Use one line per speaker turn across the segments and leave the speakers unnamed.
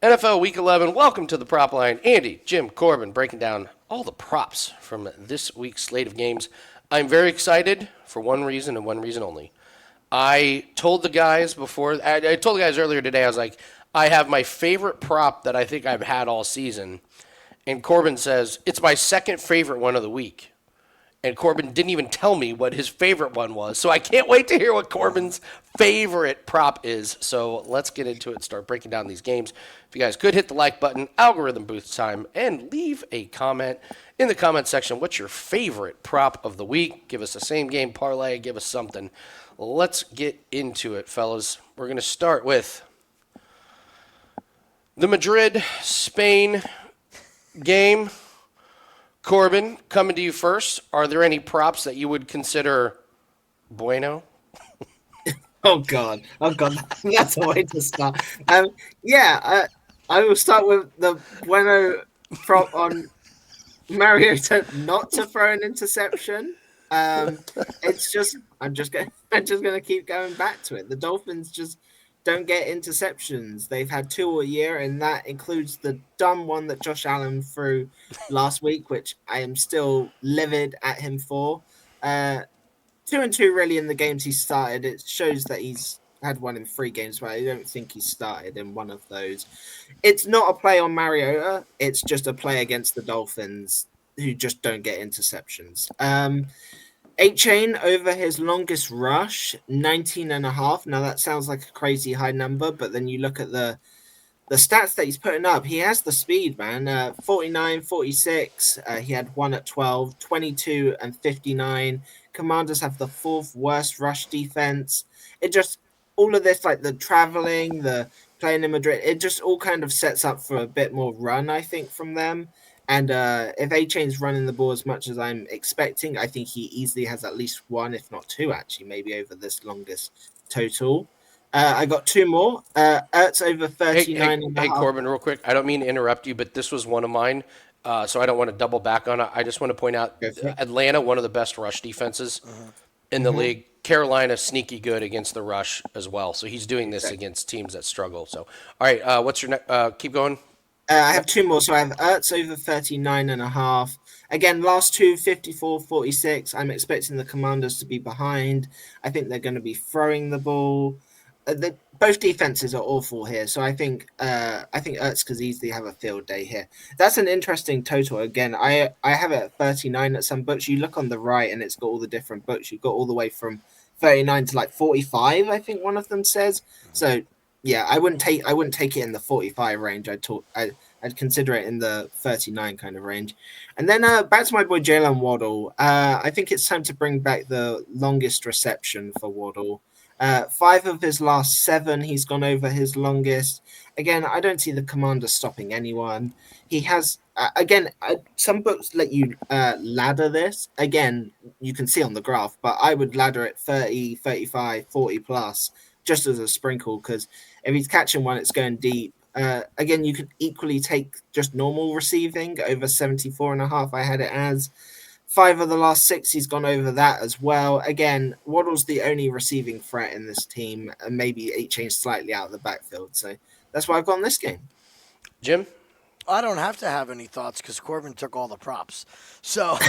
NFL Week 11. Welcome to the Prop Line. Andy, Jim, Corbin breaking down all the props from this week's slate of games. I'm very excited for one reason and one reason only. I told the guys earlier today, I was like, I have my favorite prop that I think I've had all season. And Corbin says, it's my second favorite one of the week. And Corbin didn't even tell me what his favorite one was. So I can't wait to hear what Corbin's favorite prop is. So let's get into it and start breaking down these games. If you guys could hit the like button, algorithm boost time, and leave a comment in the comment section. What's your favorite prop of the week? Give us a same game parlay. Give us something. Let's get into it, fellas. We're going to start with the Madrid-Spain game. Corbin, coming to you first. Are there any props that you would consider bueno?
Oh God! That's a way to start. I will start with the bueno prop on Mariota not to throw an interception. It's just I'm just gonna keep going back to it. The Dolphins just don't get interceptions. They've had 2 a year, and that includes the dumb one that Josh Allen threw last week, which I am still livid at him for. 2-2 really in the games he started. It shows that he's had one in 3 games, but I don't think he started in one of those. It's not a play on Mariota. It's just a play against the Dolphins, who just don't get interceptions. 8-chain over his longest rush, 19.5. Now that sounds like a crazy high number, but then you look at the stats that he's putting up. He has the speed, man. 49, 46. He had one at 12, 22 and 59. Commanders have the 4th worst rush defense. It just, all of this, like the traveling, the playing in Madrid, it just all kind of sets up for a bit more run, I think, from them. And if A-Chain's running the ball as much as I'm expecting, I think he easily has at least 1, if not 2, actually, maybe over this longest total. I got 2 more. Ertz over 39 and a
Hey,
half.
Corbin, real quick. I don't mean to interrupt you, but this was one of mine, so I don't want to double back on it. I just want to point out
Go for it.
Atlanta, one of the best rush defenses in the league. Carolina, sneaky good against the rush as well. So he's doing this against teams that struggle. So, all right, what's your next? Keep going.
I have 2 more. So I have Ertz over 39 and a half. Again, last 2, 54, 46. I'm expecting the Commanders to be behind. I think they're going to be throwing the ball. Both defenses are awful here, so I think Ertz could easily have a field day here. That's an interesting total. Again, I have it at 39 at some books. You look on the right, and it's got all the different books. You've got all the way from 39 to like 45. I think one of them says. So yeah, I wouldn't take it in the 45 range. I'd consider it in the 39 kind of range. And then back to my boy Jalen Waddle. I think it's time to bring back the longest reception for Waddle. 5 of his last 7, he's gone over his longest. Again, I don't see the Commander stopping anyone. He has, some books let you ladder this. Again, you can see on the graph, but I would ladder it 30, 35, 40 plus, just as a sprinkle, because if he's catching one, it's going deep. Again, you could equally take just normal receiving over 74.5. I had it as 5 of the last 6, he's gone over that as well. Again, Waddle's the only receiving threat in this team, and maybe 8-chain slightly out of the backfield. So that's why I've got in this game.
Jim?
I don't have to have any thoughts because Corbin took all the props. So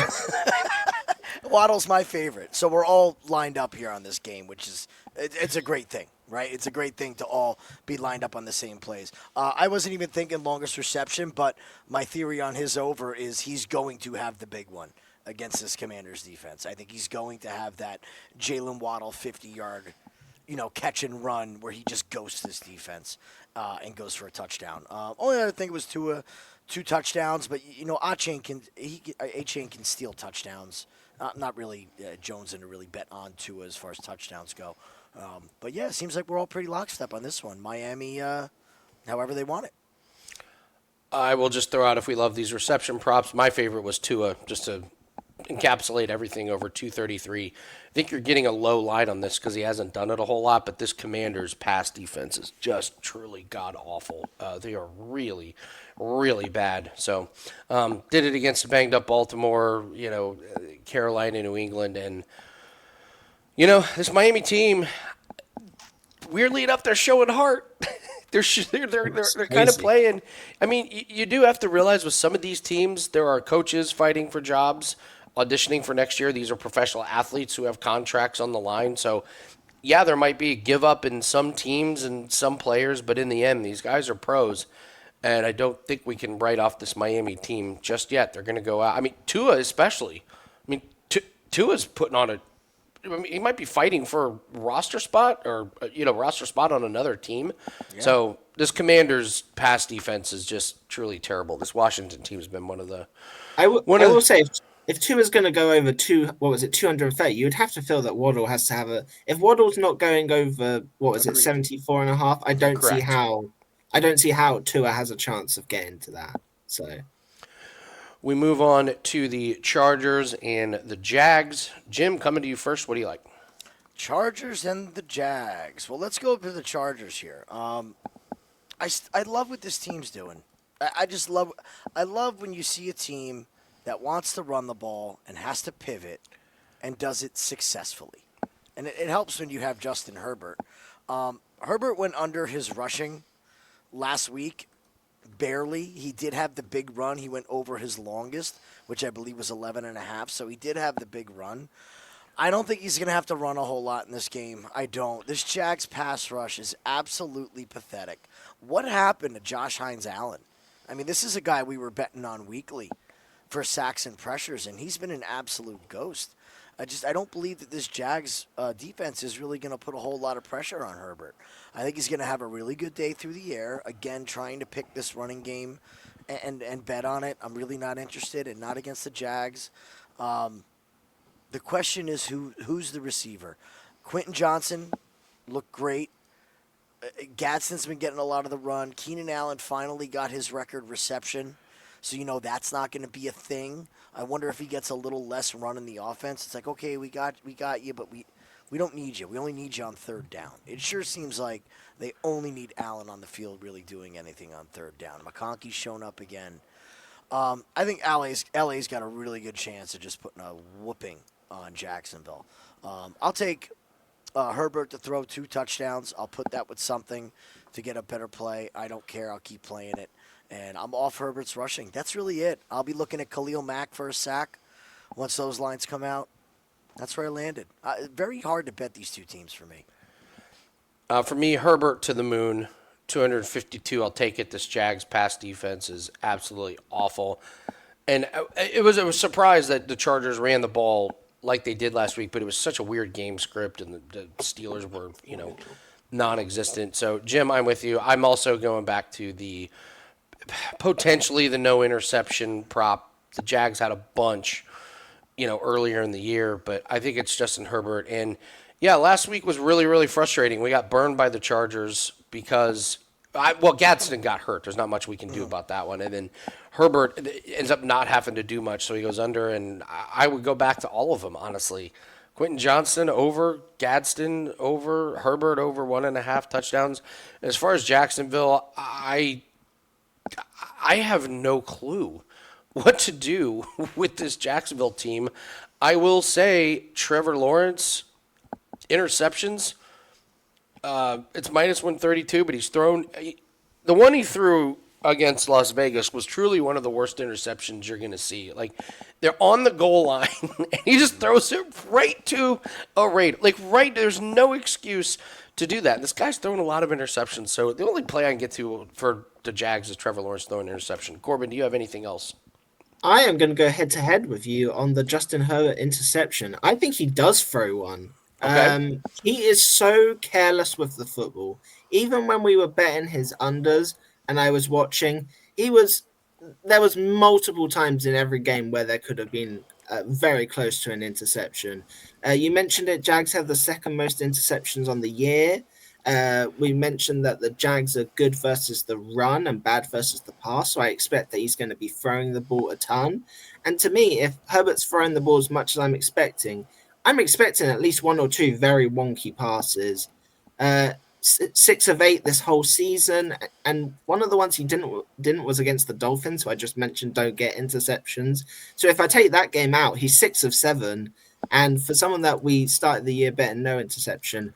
Waddle's my favorite. So we're all lined up here on this game, which is it's a great thing, right? It's a great thing to all be lined up on the same plays. I wasn't even thinking longest reception, but my theory on his over is he's going to have the big one against this Commanders defense. I think he's going to have that Jalen Waddle 50-yard, catch and run where he just ghosts this defense and goes for a touchdown. Only other thing was two touchdowns, but A-Chain can steal touchdowns. Not really jonesing to really bet on Tua as far as touchdowns go. But yeah, it seems like we're all pretty lockstep on this one. Miami, however they want it.
I will just throw out, if we love these reception props, my favorite was Tua, just to encapsulate everything over 233. I think you're getting a low line on this because he hasn't done it a whole lot, but this Commanders' pass defense is just truly god-awful. They are really, really bad. So did it against a banged-up Baltimore, Carolina, New England, and, this Miami team, weirdly enough, they're showing heart. They're kind of playing. I mean, you do have to realize with some of these teams, there are coaches fighting for jobs, auditioning for next year. These are professional athletes who have contracts on the line. So, yeah, there might be a give up in some teams and some players, but in the end, these guys are pros. And I don't think we can write off this Miami team just yet. They're going to go out. I mean, Tua especially. I mean, Tua's putting on a. I mean, he might be fighting for a roster spot or roster spot on another team. Yeah. So this Commanders' pass defense is just truly terrible. This Washington team has been one of the.
I will say if Tua's going to go over 230, you'd have to feel that Waddle has to have a. If Waddle's not going over 74.5, I don't
Correct.
see how Tua has a chance of getting to that. So.
We move on to the Chargers and the Jags. Jim, coming to you first. What do you like?
Chargers and the Jags. Well, let's go to the Chargers here. I love what this team's doing. I love when you see a team that wants to run the ball and has to pivot and does it successfully. And it helps when you have Justin Herbert. Herbert went under his rushing last week. Barely. He did have the big run. He went over his longest, which I believe was 11.5. So he did have the big run. I don't think he's going to have to run a whole lot in this game. I don't. This Jags pass rush is absolutely pathetic. What happened to Josh Hines-Allen? I mean, this is a guy we were betting on weekly for sacks and pressures, and he's been an absolute ghost. I don't believe that this Jags defense is really going to put a whole lot of pressure on Herbert. I think he's going to have a really good day through the air. Again, trying to pick this running game and bet on it. I'm really not interested, and not against the Jags. The question is who's the receiver? Quentin Johnson looked great. Gadsden's been getting a lot of the run. Keenan Allen finally got his record reception. So, that's not going to be a thing. I wonder if he gets a little less run in the offense. It's like, okay, we got you, but we don't need you. We only need you on third down. It sure seems like they only need Allen on the field really doing anything on third down. McConkey's shown up again. I think LA's got a really good chance of just putting a whooping on Jacksonville. I'll take Herbert to throw 2 touchdowns. I'll put that with something to get a better play. I don't care. I'll keep playing it. And I'm off Herbert's rushing. That's really it. I'll be looking at Khalil Mack for a sack once those lines come out. That's where I landed. Very hard to bet these two teams for me.
For me, Herbert to the moon, 252. I'll take it. This Jags pass defense is absolutely awful. And it was a surprise that the Chargers ran the ball like they did last week, but it was such a weird game script, and the Steelers were, non-existent. So, Jim, I'm with you. I'm also going back to potentially the no interception prop. The Jags had a bunch, earlier in the year, but I think it's Justin Herbert. And yeah, last week was really, really frustrating. We got burned by the Chargers because, Gadsden got hurt. There's not much we can do about that one. And then Herbert ends up not having to do much, so he goes under. And I would go back to all of them, honestly. Quentin Johnson over, Gadsden over, Herbert over 1.5 touchdowns. As far as Jacksonville, I have no clue what to do with this Jacksonville team. I will say Trevor Lawrence, interceptions, it's minus 132, but he's thrown – the one he threw against Las Vegas was truly one of the worst interceptions you're going to see. Like, they're on the goal line, and he just throws it right to a Raider. There's no excuse to do that. This guy's throwing a lot of interceptions, so the only play I can get to for the Jags is Trevor Lawrence throwing an interception. Corbin, do you have anything else?
I am going to go head-to-head with you on the Justin Herbert interception. I think he does throw one.
Okay.
He is so careless with the football. Even when we were betting his unders and I was watching, there was multiple times in every game where there could have been very close to an interception. You mentioned it, Jags have the second most interceptions on the year. We mentioned that the Jags are good versus the run and bad versus the pass, so I expect that he's going to be throwing the ball a ton. And to me, if Herbert's throwing the ball as much as I'm expecting at least 1 or 2 very wonky passes. 6 of 8 this whole season, and one of the ones he didn't was against the Dolphins, who I just mentioned don't get interceptions. So if I take that game out, he's 6 of 7, and for someone that we started the year betting no interception,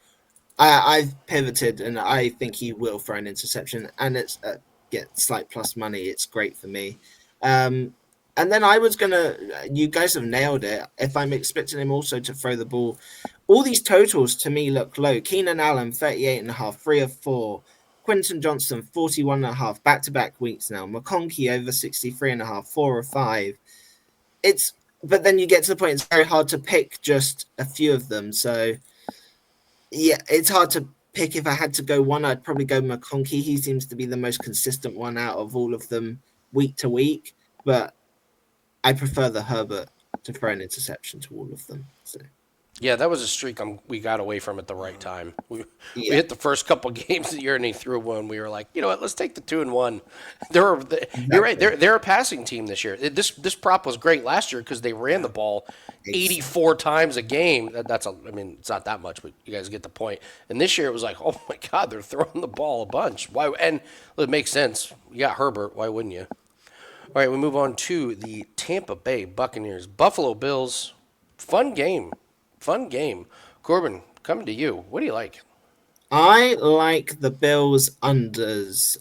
I've pivoted, and I think he will throw an interception, and it's get slight plus money. It's great for me. And then I was gonna. You guys have nailed it. If I'm expecting him also to throw the ball, all these totals to me look low. Keenan Allen 38.5, 3 of 4. Quentin Johnston 41.5, back-to-back weeks now. McConkey over 63.5, 4 of 5. But then you get to the point it's very hard to pick just a few of them. So yeah, it's hard to pick. If I had to go one, I'd probably go McConkey. He seems to be the most consistent one out of all of them week to week. But I prefer the Herbert to throw an interception to all of them. So.
Yeah, that was a streak we got away from at the right time. We hit the first couple games of the year, and he threw one. We were like, you know what? Let's take the 2-1. You're right. They're a passing team this year. This prop was great last year because they ran the ball 84 times a game. It's not that much, but you guys get the point. And this year it was like, oh my God, they're throwing the ball a bunch. Why? And it makes sense. You got Herbert. Why wouldn't you? All right, we move on to the Tampa Bay Buccaneers, Buffalo Bills. Fun game. Corbin, coming to you. What do you like?
I like the Bills unders.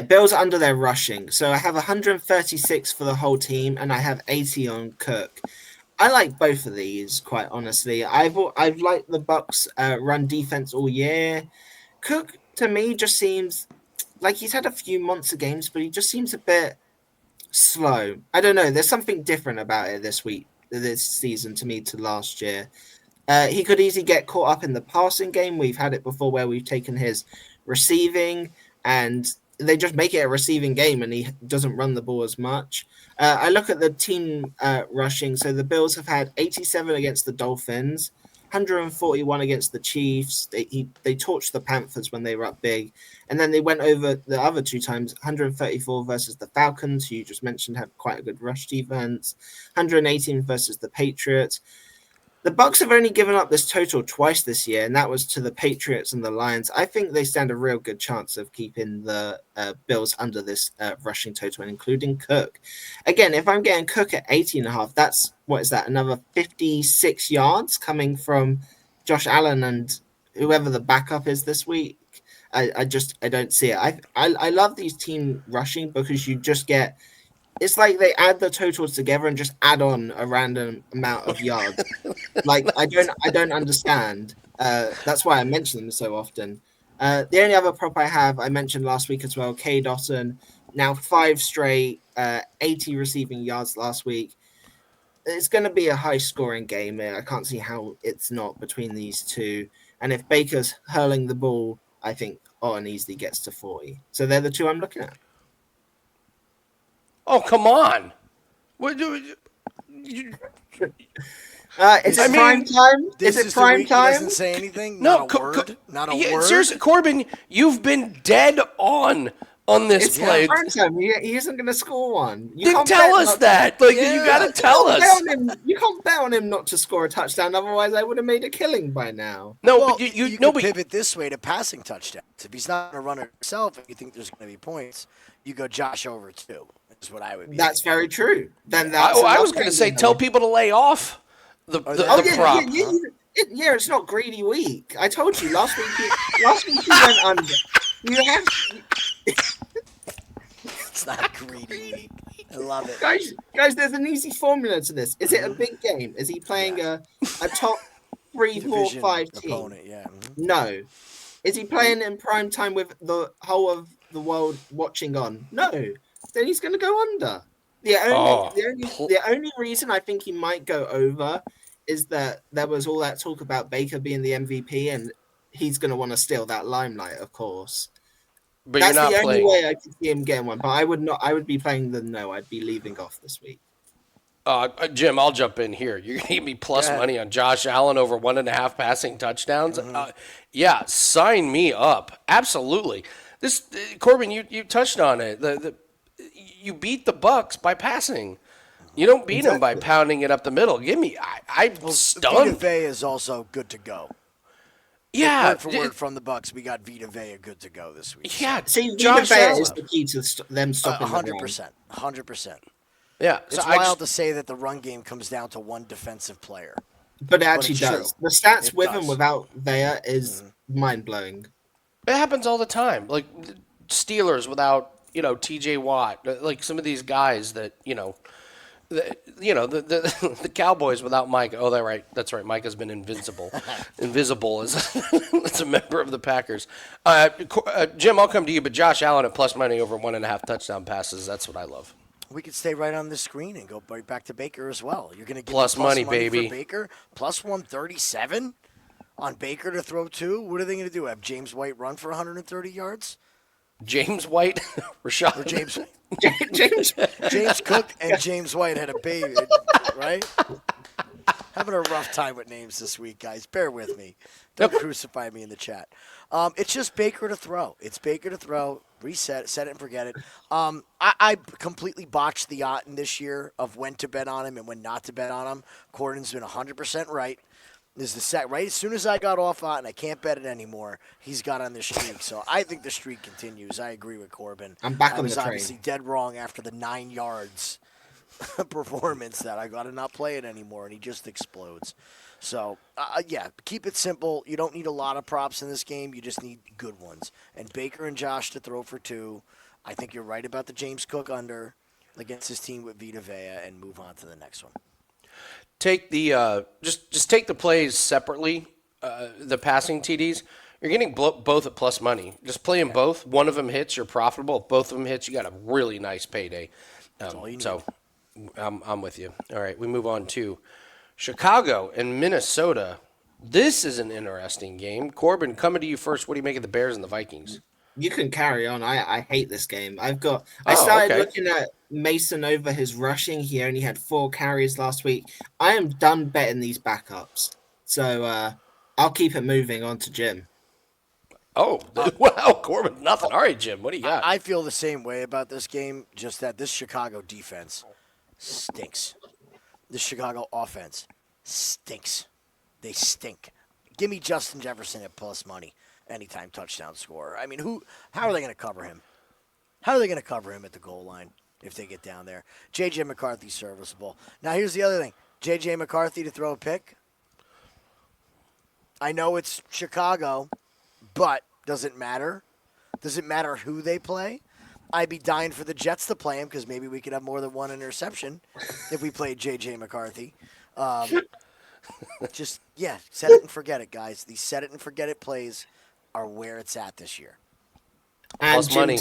Bills under their rushing. So I have 136 for the whole team, and I have 80 on Cook. I like both of these, quite honestly. I've liked the Bucs run defense all year. Cook to me just seems like he's had a few months of games, but he just seems a bit slow. I don't know. There's something different about it this season to me to last year. He could easily get caught up in the passing game. We've had it before where we've taken his receiving and they just make it a receiving game and he doesn't run the ball as much. I look at the team rushing. So the Bills have had 87 against the Dolphins, 141 against the Chiefs. They torched the Panthers when they were up big. And then they went over the other two times, 134 versus the Falcons, who you just mentioned have quite a good rush defense, 118 versus the Patriots. The Bucs have only given up this total twice this year, and that was to the Patriots and the Lions. I think they stand a real good chance of keeping the Bills under this rushing total, including Cook. Again, if I'm getting Cook at 80.5, that's, what is that, another 56 yards coming from Josh Allen and whoever the backup is this week. I don't see it. I love these team rushing because you just get, it's like they add the totals together and just add on a random amount of yards. Like I don't understand. That's why I mention them so often. The only other prop I mentioned last week as well, K. Dotson, now 5 straight, 80 receiving yards last week. It's going to be a high scoring game. I can't see how it's not between these two. And if Baker's hurling the ball, I think Otten easily gets to 40. So they're the two I'm looking at.
Oh, come on. What do
is it prime time? Is it prime time?
He doesn't say anything?
No,
not a word? Not a word?
Seriously, Corbin, you've been dead on this
it's
play.
Prime time. He isn't going to score one.
Then tell us that. You got to tell us.
You can't bet on him not to score a touchdown. Otherwise, I would have made a killing by now.
No,
well,
but you
could pivot this way to passing touchdowns. If he's not going to run it himself and you think there's going to be points, you go Josh over too. That's what I would be.
That's very true. Then
I was going to say, tell people to lay off the prop.
Yeah, it's not greedy week. I told you last week. Last week you went under. You have.
It's not greedy week. I love it,
guys. There's an easy formula to this. Is it a big game? Is he playing a top 3, 4, 5 team?
Opponent, yeah. Mm-hmm.
No. Is he playing in prime time with the whole of the world watching on? No. Then he's going to go under. The only reason I think he might go over is that there was all that talk about Baker being the MVP, and he's going to want to steal that limelight, of course.
But
that's
you're not
the
playing.
only way I could see him getting one. But I would not. I would be playing the no. I'd be leaving off this week.
Jim, I'll jump in here. You're going to give me plus money on Josh Allen over 1.5 passing touchdowns? Mm-hmm. Sign me up. Absolutely. This Corbin, you touched on it. You beat the Bucs by passing. You don't beat them by pounding it up the middle. I'm stunned.
Vita Vea is also good to go.
Yeah.
Word for word from the Bucs, we got Vita Vea good to go this week.
Yeah.
See, Vita Vea is the key to them stopping
100%. 100%.
Yeah.
It's wild to say that the run game comes down to one defensive player.
But it actually
it's
does.
true.
The stats
It
with and
does.
without Vea is mind-blowing.
It happens all the time. Like Steelers without, TJ Watt. Like some of these guys that, the Cowboys without Mike. Oh, that's right. Mike has been invincible. Invisible as a member of the Packers. Jim, I'll come to you, but Josh Allen at plus money over 1.5 touchdown passes. That's what I love.
We could stay right on the screen and go right back to Baker as well. You're going to give
Plus
me
money, baby.
for Baker? Plus 137 on Baker to throw 2? What are they going to do? Have James White run for 130 yards?
James White, Rashad.
Or James
James,
James Cook and James White had a baby, right? Having a rough time with names this week, guys. Bear with me. Don't crucify me in the chat. It's just Baker to throw. It's Baker to throw. Reset, set it and forget it. I completely botched the Otten this year of when to bet on him and when not to bet on him. Corden's been 100% right. This is the set right as soon as I got off Otten, I can't bet it anymore. He's got on this streak, so I think the streak continues. I agree with Corbin.
I'm back on the
I was
train.
obviously dead wrong after the 9 yards performance that I got to not play it anymore, and he just explodes. So, yeah, keep it simple. You don't need a lot of props in this game. You just need good ones. And Baker and Josh to throw for 2. I think you're right about the James Cook under against his team with Vita Vea and move on to the next one.
Take the just take the plays separately. The passing TDs, you're getting both at plus money. Just play them both. One of them hits, you're profitable. If both of them hits, you got a really nice payday.
That's all you need.
So, I'm with you. All right, we move on to Chicago and Minnesota. This is an interesting game. Corbin, coming to you first. What do you make of the Bears and the Vikings?
you can carry on. I hate this game. I started
okay.
looking at Mason over his rushing. He only had 4 carries last week. I am done betting these backups. So I'll keep it moving on to Jim.
Oh, wow, Corbin, nothing. All right, Jim, what do you got?
I feel the same way about this game, just that this Chicago defense stinks. The Chicago offense stinks. They stink. Give me Justin Jefferson at plus money. Anytime touchdown scorer. I mean, how are they going to cover him? How are they going to cover him at the goal line if they get down there? J.J. McCarthy's serviceable. Now, here's the other thing. J.J. McCarthy to throw a pick. I know it's Chicago, but does it matter? Does it matter who they play? I'd be dying for the Jets to play him because maybe we could have more than one interception if we played J.J. McCarthy. Set it and forget it, guys. These set it and forget it plays are where it's at this year.
And
Plus
Jim
money.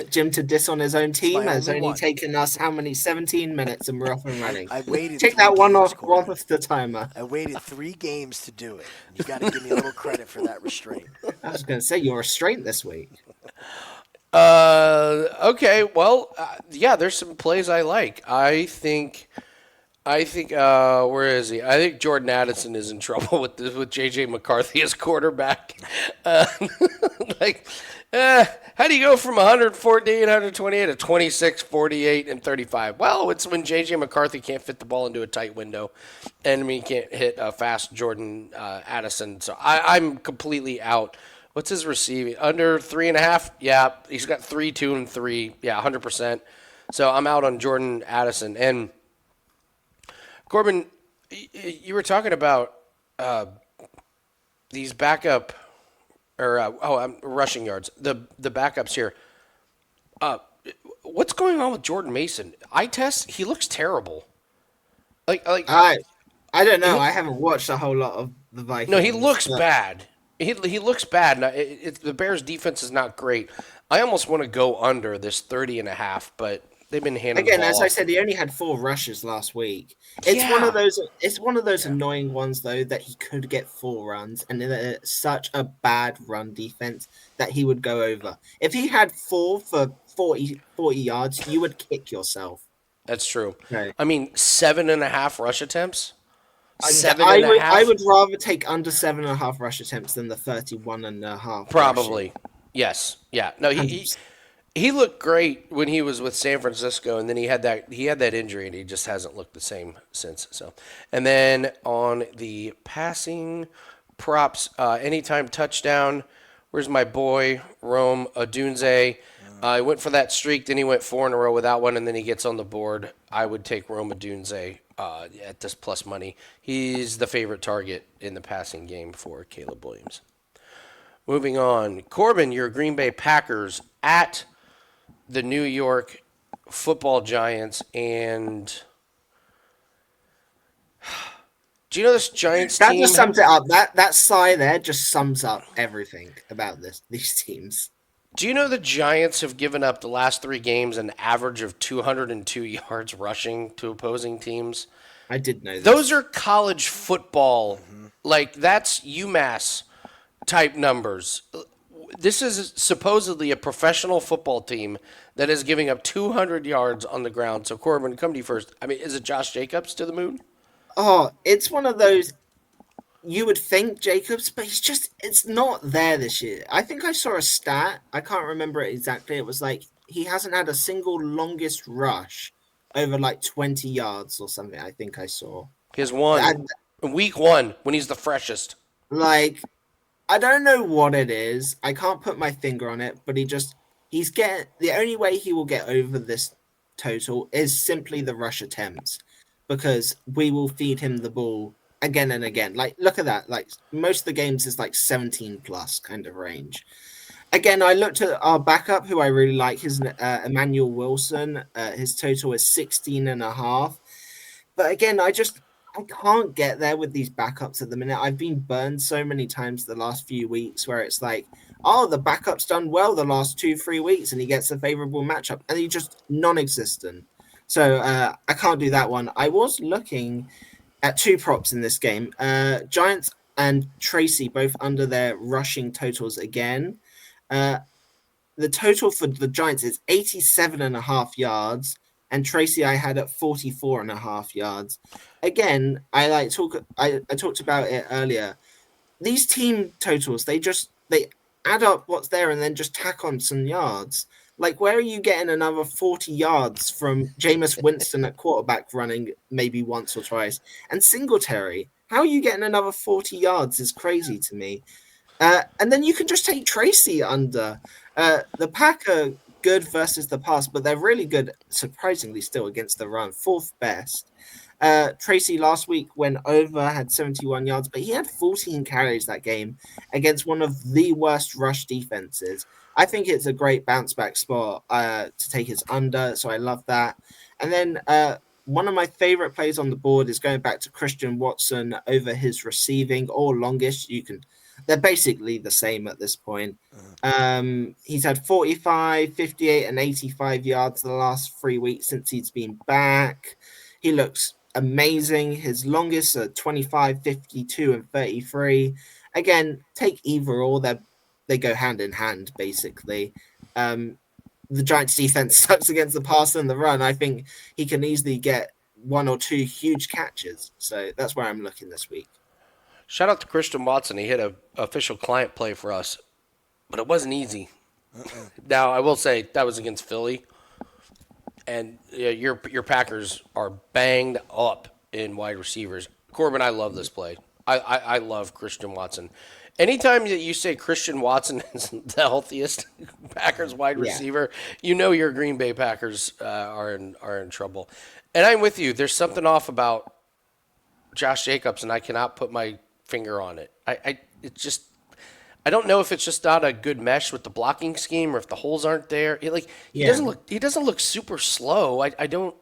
Jim to diss on his own team
my
has
only
only
one.
taken us 17 minutes and we're off and running.
I waited.
Take
3
that one
games,
off
Corbin.
the timer.
I waited 3 games to do it. You got to give me a little credit for that restraint.
I was going to say you're restrained this week.
Okay, well, yeah, there's some plays I like. I think, where is he? I think Jordan Addison is in trouble with J.J. McCarthy as quarterback. How do you go from 148, 128 to 26, 48, and 35? Well, it's when J.J. McCarthy can't fit the ball into a tight window, and he can't hit a fast Jordan Addison. So I'm completely out. What's his receiving? Under 3.5? Yeah, he's got 3, 2, and 3. Yeah, 100%. So I'm out on Jordan Addison. And Corbin, you were talking about these backup rushing yards. The backups here. What's going on with Jordan Mason? Eye test, he looks terrible.
I don't know. I haven't watched a whole lot of the Vikings.
No, he looks bad. He looks bad. Now, the Bears' defense is not great. I almost want to go under this 30.5, but they've been handing
Again,
the ball
as I
off.
said, he only had 4 rushes last week. It's one of those. It's one of those annoying ones though that he could get 4 runs, and it's such a bad run defense that he would go over. If he had 4 for 40 yards, you would kick yourself.
That's true.
Okay.
I mean, 7.5 rush attempts.
I would rather take under 7.5 rush attempts than the 31.5.
Probably. Yes. Yeah. No, he looked great when he was with San Francisco, and then he had that injury, and he just hasn't looked the same since. So, and then on the passing props, anytime touchdown. Where's my boy Rome Odunze? I went for that streak, then he went 4 in a row without one, and then he gets on the board. I would take Rome Odunze at this plus money. He's the favorite target in the passing game for Caleb Williams. Moving on, Corbin, your Green Bay Packers at the New York Football Giants, and do you know this Giants
That
team?
just sums it up. That sigh there just sums up everything about these teams.
Do you know the Giants have given up the last 3 games an average of 202 yards rushing to opposing teams?
I did know this.
Those are college football, like that's UMass type numbers. This is supposedly a professional football team that is giving up 200 yards on the ground. So Corbin, come to you first. I mean, is it Josh Jacobs to the moon?
Oh, it's one of those. You would think Jacobs, but it's not there this year. I think I saw a stat. I can't remember it exactly. It was like he hasn't had a single longest rush over like 20 yards or something. I think I saw.
He has one. Week 1 when he's the freshest.
Like, I don't know what it is. I can't put my finger on it, but he's getting the only way he will get over this total is simply the rush attempts, because we will feed him the ball again and again. Like, look at that. Like, most of the games is like 17 plus kind of range. Again, I looked at our backup, who I really like, his Emmanuel Wilson. His total is 16.5. But again, I can't get there with these backups at the minute. I've been burned so many times the last few weeks where it's like, oh, the backup's done well the last 2-3 weeks and he gets a favorable matchup, and he's just non-existent. So I can't do that one. I was looking at 2 props in this game. Giants and Tracy both under their rushing totals again. The total for the Giants is 87.5 yards, and Tracy I had at 44.5 yards. Again, I talked about it earlier. These team totals, they add up what's there and then just tack on some yards. Like, where are you getting another 40 yards from Jameis Winston at quarterback running maybe once or twice? And Singletary, how are you getting another 40 yards is crazy to me. And then you can just take Tracy under. The Pack are good versus the pass, but they're really good, surprisingly, still against the run. 4th best. Tracy last week went over, had 71 yards, but he had 14 carries that game against one of the worst rush defenses. I think it's a great bounce back spot to take his under, so I love that. And then one of my favorite plays on the board is going back to Christian Watson over his receiving or longest. They're basically the same at this point. He's had 45, 58, and 85 yards the last 3 weeks since he's been back. He looks amazing. His longest are 25, 52, and 33. Again, take either or. They go hand in hand, basically. The Giants' defense sucks against the pass and the run. I think he can easily get 1 or 2 huge catches. So that's where I'm looking this week.
Shout out to Christian Watson. He hit an official client play for us, but it wasn't easy. Now, I will say that was against Philly, and your Packers are banged up in wide receivers. Corbin, I love this play. I love Christian Watson. Anytime that you say Christian Watson is the healthiest Packers wide receiver, you know your Green Bay Packers are in trouble. And I'm with you. There's something off about Josh Jacobs, and I cannot put my finger on it. I don't know if it's just not a good mesh with the blocking scheme or if the holes aren't there. He doesn't look super slow. I don't.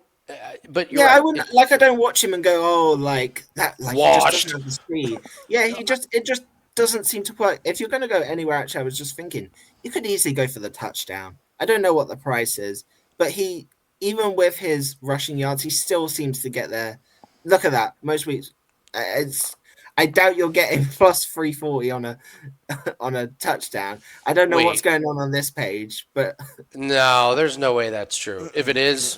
But you're right.
I wouldn't I don't watch him and go, oh, like that. Like,
washed.
He just doesn't have the speed. Yeah, it just doesn't seem to work. If you're going to go anywhere, actually, I was just thinking you could easily go for the touchdown. I don't know what the price is, but even with his rushing yards, he still seems to get there. Look at that. Most weeks, I doubt you're getting plus 340 on a touchdown. I don't know what's going on this page, but
no, there's no way that's true. If it is,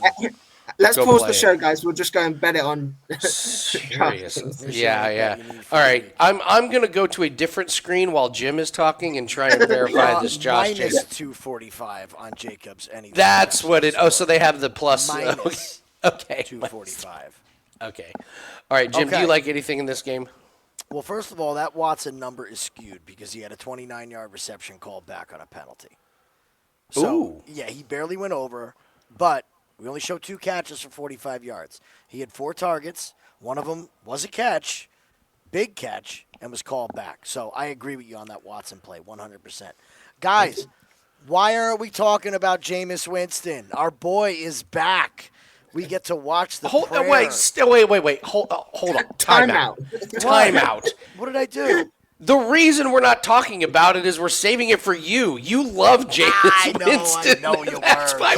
let's pause the show, guys. We'll just go and bet it on.
Serious. Yeah. All right, I'm gonna go to a different screen while Jim is talking and try and verify this Josh Jacobs.
Minus 245 on Jacobs.
That's what it. Oh, so they have the plus.
Minus
okay.
245.
Okay. All right, Jim. Do you like anything in this game?
Well, first of all, that Watson number is skewed because he had a 29-yard reception called back on a penalty. So, yeah, he barely went over, but We only show 2 catches for 45 yards. He had 4 targets. One of them was a catch, big catch, and was called back. So I agree with you on that Watson play, 100%. Guys, why aren't we talking about Jameis Winston? Our boy is back. We get to watch the prayer.
Wait. Hold on. Time out. Time out.
What did I do?
The reason we're not talking about it is we're saving it for you. You love Jameis Winston.
I know you were.
That's why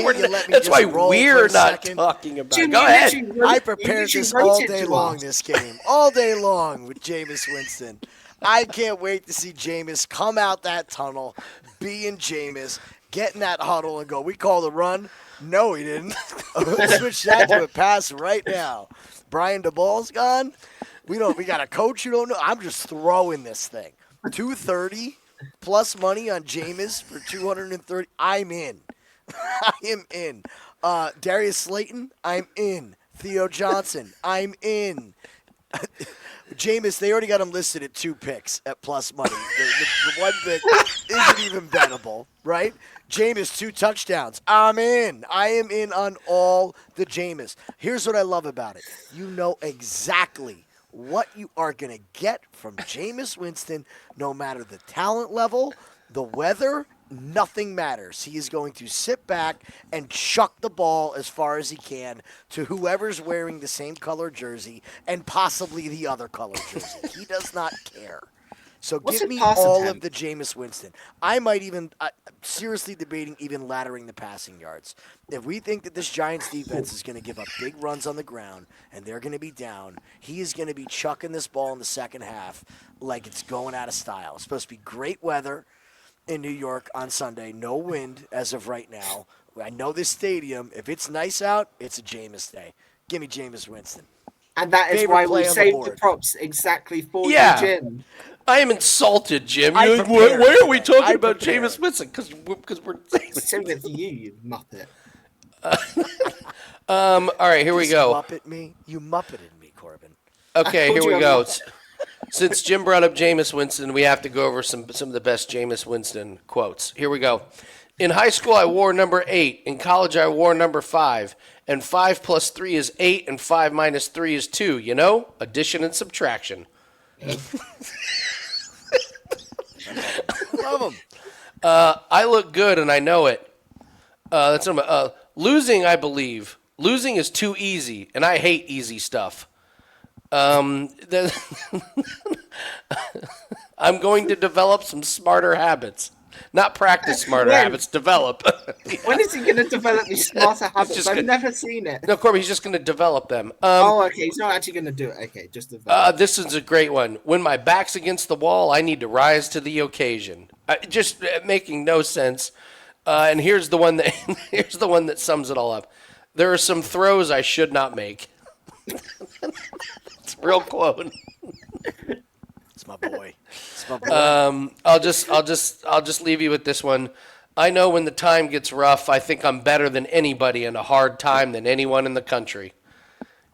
we're not talking about it.
Jimmy,
Go ahead.
I prepared this all day long, this game. All day long with Jameis Winston. I can't wait to see Jameis come out that tunnel, being Jameis, get in that huddle and go, we call the run. No, he didn't. Let's switch that to a pass right now. Brian DeBall's gone. We got a coach you don't know. I'm just throwing this thing. 230 plus money on Jameis for 230. I'm in. I am in. Darius Slayton, I'm in. Theo Johnson, I'm in. Jameis, they already got him listed at 2 picks at plus money. The one that isn't even bettable, right? Jameis, 2 touchdowns. I'm in. I am in on all the Jameis. Here's what I love about it. You know exactly what you are going to get from Jameis Winston, no matter the talent level, the weather, nothing matters. He is going to sit back and chuck the ball as far as he can to whoever's wearing the same color jersey and possibly the other color jersey. He does not care. So give me all of the Jameis Winston. I might even seriously debating even laddering the passing yards. If we think that this Giants defense is going to give up big runs on the ground and they're going to be down, he is going to be chucking this ball in the second half like it's going out of style. It's supposed to be great weather in New York on Sunday. No wind as of right now. I know this stadium, if it's nice out, it's a Jameis day. Give me Jameis Winston.
And that is why we saved the props exactly for you, Jim.
I am insulted, Jim. Why are we talking about Jameis Winston? Because we're
saving it for you, you muppet.
All right, here we go.
Muppet me? You muppeted me, Corbin.
Okay, here we go. Since Jim brought up Jameis Winston, we have to go over some of the best Jameis Winston quotes. Here we go. In high school, I wore number 8. In college, I wore number 5. And 5 plus 3 is 8, and 5 minus 3 is 2. You know? Addition and subtraction.
Love him.
I look good, and I know it. That's losing, I believe. Losing is too easy, and I hate easy stuff. I'm going to develop some smarter habits. Not practice smarter habits, develop.
When is he going to develop these smarter habits? I've never seen it.
No, Corby, he's just going to develop them.
Okay. He's not actually going to do it. Okay, just develop.
This is a great one. When my back's against the wall, I need to rise to the occasion. Just making no sense. And here's the one that sums it all up. There are some throws I should not make. It's a real quote.
It's my boy.
I'll just leave you with this one. I know when the time gets rough, I think I'm better than anybody in a hard time than anyone in the country.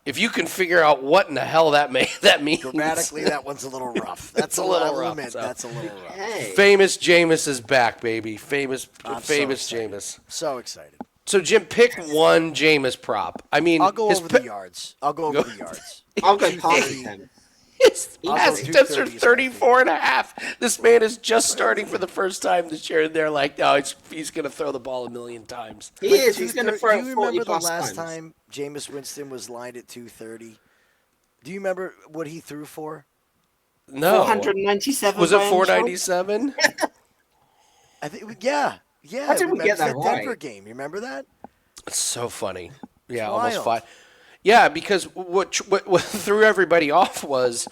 If you can figure out what in the hell that means.
Grammatically, that one's a little rough. That's a little rough. That's a little rough.
Hey.
Famous Jameis is back, baby. Famous Jameis.
So excited.
So, Jim, pick one Jameis prop. I mean,
I'll go over the yards. I'll go
past him.
He has just 34 and a half. This man is just starting for the first time this year, and they're like, no, he's going to throw the ball 1,000,000 times.
He is. He's going to throw it 40 plus times. Do you remember the last
time Jameis Winston was lined at 230? Do you remember what he threw for?
No.
497.
Was it 497?
I think, yeah.
How did we get that right?
Denver game. You remember that?
It's so funny. Yeah, almost 5. Yeah, because what threw everybody off was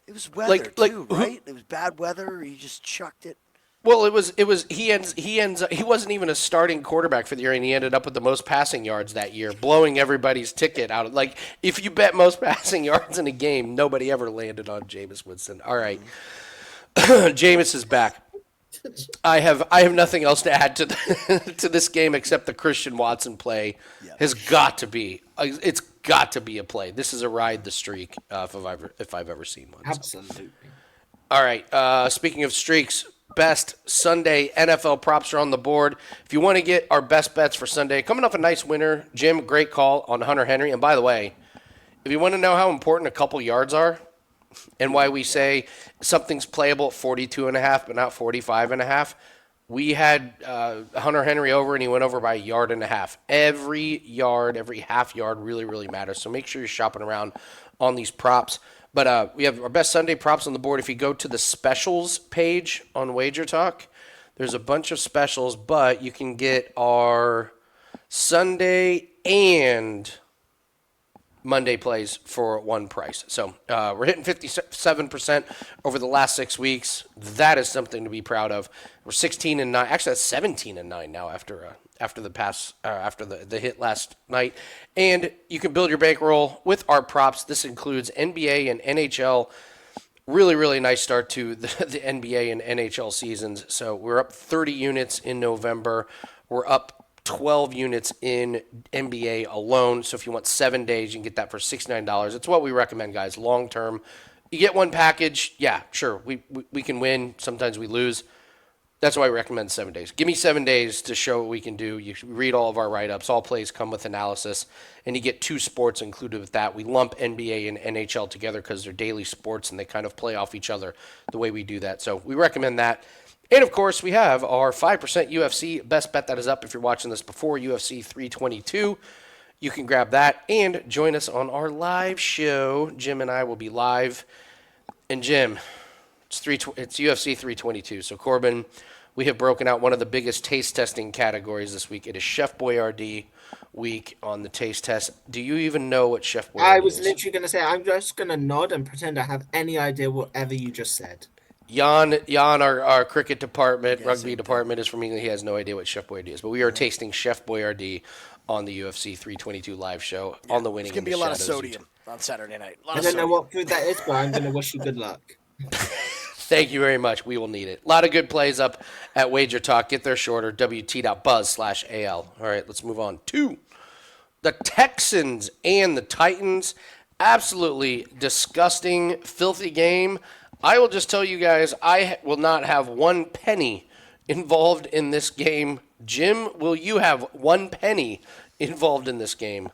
it was weather too, right? It was bad weather. He just chucked it.
Well, it was. He wasn't even a starting quarterback for the year, and he ended up with the most passing yards that year, blowing everybody's ticket out. Like if you bet most passing yards in a game, nobody ever landed on Jameis Winston. All right, Jameis is back. I have nothing else to add to this game except the Christian Watson play has got to be. It's got to be a play. This is a ride the streak if I've ever seen one.
Absolutely.
So. All right. Speaking of streaks, best Sunday NFL props are on the board. If you want to get our best bets for Sunday, coming off a nice winner, Jim, great call on Hunter Henry. And by the way, if you want to know how important a couple yards are and why we say something's playable at 42.5 but not 45.5, we had Hunter Henry over and he went over by 1.5 yards. Every yard, every half yard really, really matters. So make sure you're shopping around on these props. But we have our best Sunday props on the board. If you go to the specials page on Wager Talk, there's a bunch of specials, but you can get our Sunday and Monday plays for one price. So we're hitting 57% over the last 6 weeks. That is something to be proud of. We're 16-9. Actually, that's 17-9 now after the hit last night. And you can build your bankroll with our props. This includes NBA and NHL. Really, really nice start to the NBA and NHL seasons. So we're up 30 units in November. We're up 12 units in NBA alone. So if you want 7 days, you can get that for $69. It's what we recommend, guys, long term. You get one package, yeah, sure, we can win. Sometimes we lose. That's why I recommend 7 days. Give me 7 days to show what we can do. You read all of our write-ups. All plays come with analysis, and you get 2 sports included with that. We lump NBA and NHL together because they're daily sports, and they kind of play off each other the way we do that. So we recommend that. And, of course, we have our 5% UFC best bet that is up if you're watching this before UFC 322. You can grab that and join us on our live show. Jim and I will be live. And, Jim, it's UFC 322. So, Corbin, we have broken out one of the biggest taste testing categories this week. It is Chef Boyardee week on the taste test. Do you even know what Chef Boyardee is?
I was literally going to say, I'm just going to nod and pretend I have any idea whatever you just said.
Jan, our cricket department, rugby department is from England. He has no idea what Chef Boyardee is. But we are tasting Chef Boyardee on the UFC 322 live show on the Winning.
It's going to be a lot of sodium on Saturday night.
I don't know what food that is, but I'm going to wish you good luck.
Thank you very much. We will need it. A lot of good plays up at Wager Talk. Get there shorter. WT.buzz/AL. All right, let's move on to the Texans and the Titans. Absolutely disgusting, filthy game. I will just tell you guys, I will not have 1 penny involved in this game. Jim, will you have 1 penny involved in this game?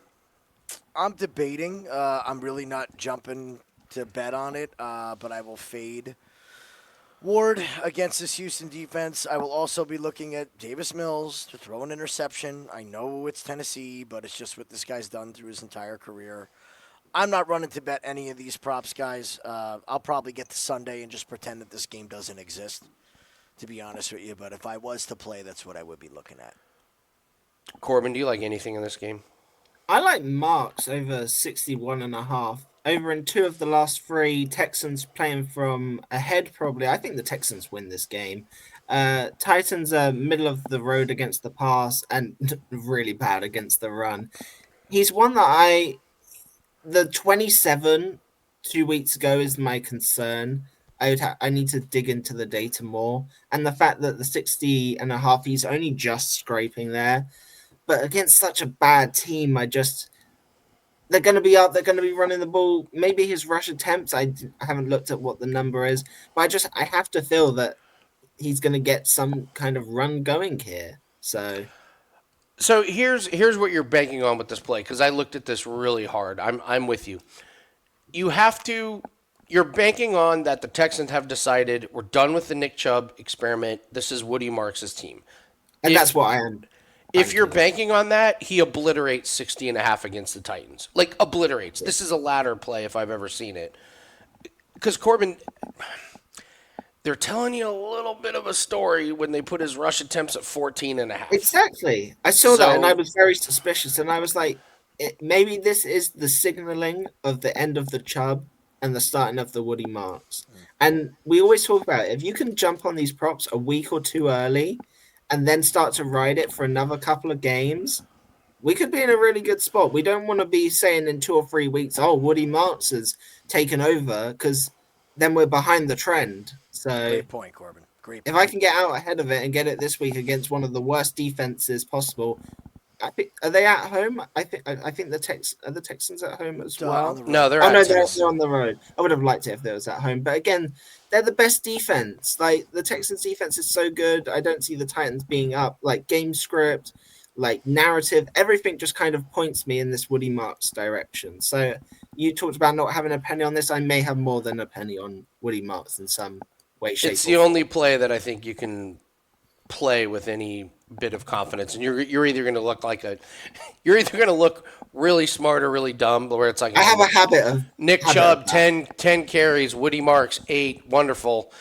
I'm debating. I'm really not jumping to bet on it, but I will fade Ward against this Houston defense. I will also be looking at Davis Mills to throw an interception. I know it's Tennessee, but it's just what this guy's done through his entire career. I'm not running to bet any of these props, guys. I'll probably get to Sunday and just pretend that this game doesn't exist, to be honest with you. But if I was to play, that's what I would be looking at.
Corbin, do you like anything in this game?
I like Marks over 61.5. Over in 2 of the last 3, Texans playing from ahead probably. I think the Texans win this game. Titans are middle of the road against the pass and really bad against the run. He's one that the 27 2 weeks ago is my concern. I need to dig into the data more. And the fact that the 60.5, he's only just scraping there. But against such a bad team, they're going to be up. They're going to be running the ball. Maybe his rush attempts, I haven't looked at what the number is. But I have to feel that he's going to get some kind of run going here. So
here's what you're banking on with this play, because I looked at this really hard. I'm with you. You're banking on that the Texans have decided we're done with the Nick Chubb experiment. This is Woody Marks' team.
And that's what I am.
If you're banking on that, he obliterates 60.5 against the Titans. Like, obliterates. This is a ladder play if I've ever seen it. Because, Corbin, they're telling you a little bit of a story when they put his rush attempts at 14.5.
Exactly. I saw that and I was very suspicious. And I was like, maybe this is the signaling of the end of the Chubb and the starting of the Woody Marks. And we always talk about it. If you can jump on these props a week or 2 early and then start to ride it for another couple of games, we could be in a really good spot. We don't want to be saying in 2 or 3 weeks, oh, Woody Marks has taken over, because then we're behind the trend. So
Great point, Corbin. Great point.
If I can get out ahead of it and get it this week against one of the worst defenses possible, are they at home? I think the Texans at home as well.
No, they're
they're
Texas.
on the road. I would have liked it if they was at home, but again, they're the best defense. Like the Texans defense is so good. I don't see the Titans being up. Like game script, like narrative, everything just kind of points me in this Woody Marks direction. So you talked about not having a penny on this. I may have more than a penny on Woody Marks in some way, shape,
It's
or
the
form.
only play that I think you can play with any bit of confidence, and you're either going to look you're either going to look really smart or really dumb, where it's like
I have a habit of
Nick
habit
Chubb
of that.
10 carries, Woody Marks 8, wonderful,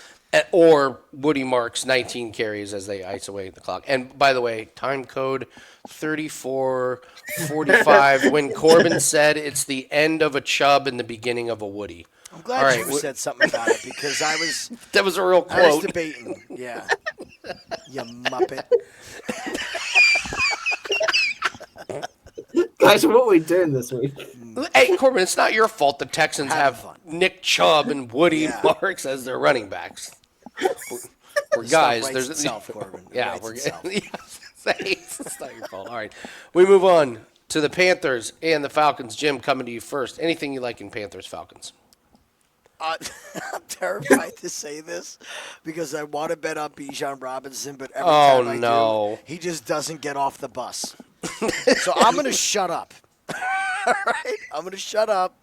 or Woody Marks 19 carries as they ice away the clock. And by the way, time code 3445. When Corbin said it's the end of a Chubb and the beginning of a Woody.
I'm glad
All right,
you said something about it because
that was a real
I was
quote.
debating. Yeah, you muppet.
Guys, what are we doing this week?
Hey, Corbin, it's not your fault the Texans
Having
have
fun.
Nick Chubb and Woody
Yeah.
Marks as their running backs. We're
Stuff
guys.
writes
There's
itself, Corbin. It
yeah,
writes
we're
itself.
it's not your fault. All right, we move on to the Panthers and the Falcons. Jim, coming to you first. Anything you like in Panthers Falcons?
I'm terrified to say this because I want to bet on Bijan Robinson, but every
Oh,
time I
no.
do, he just doesn't get off the bus. So I'm going to shut up. All right? I'm going to shut up.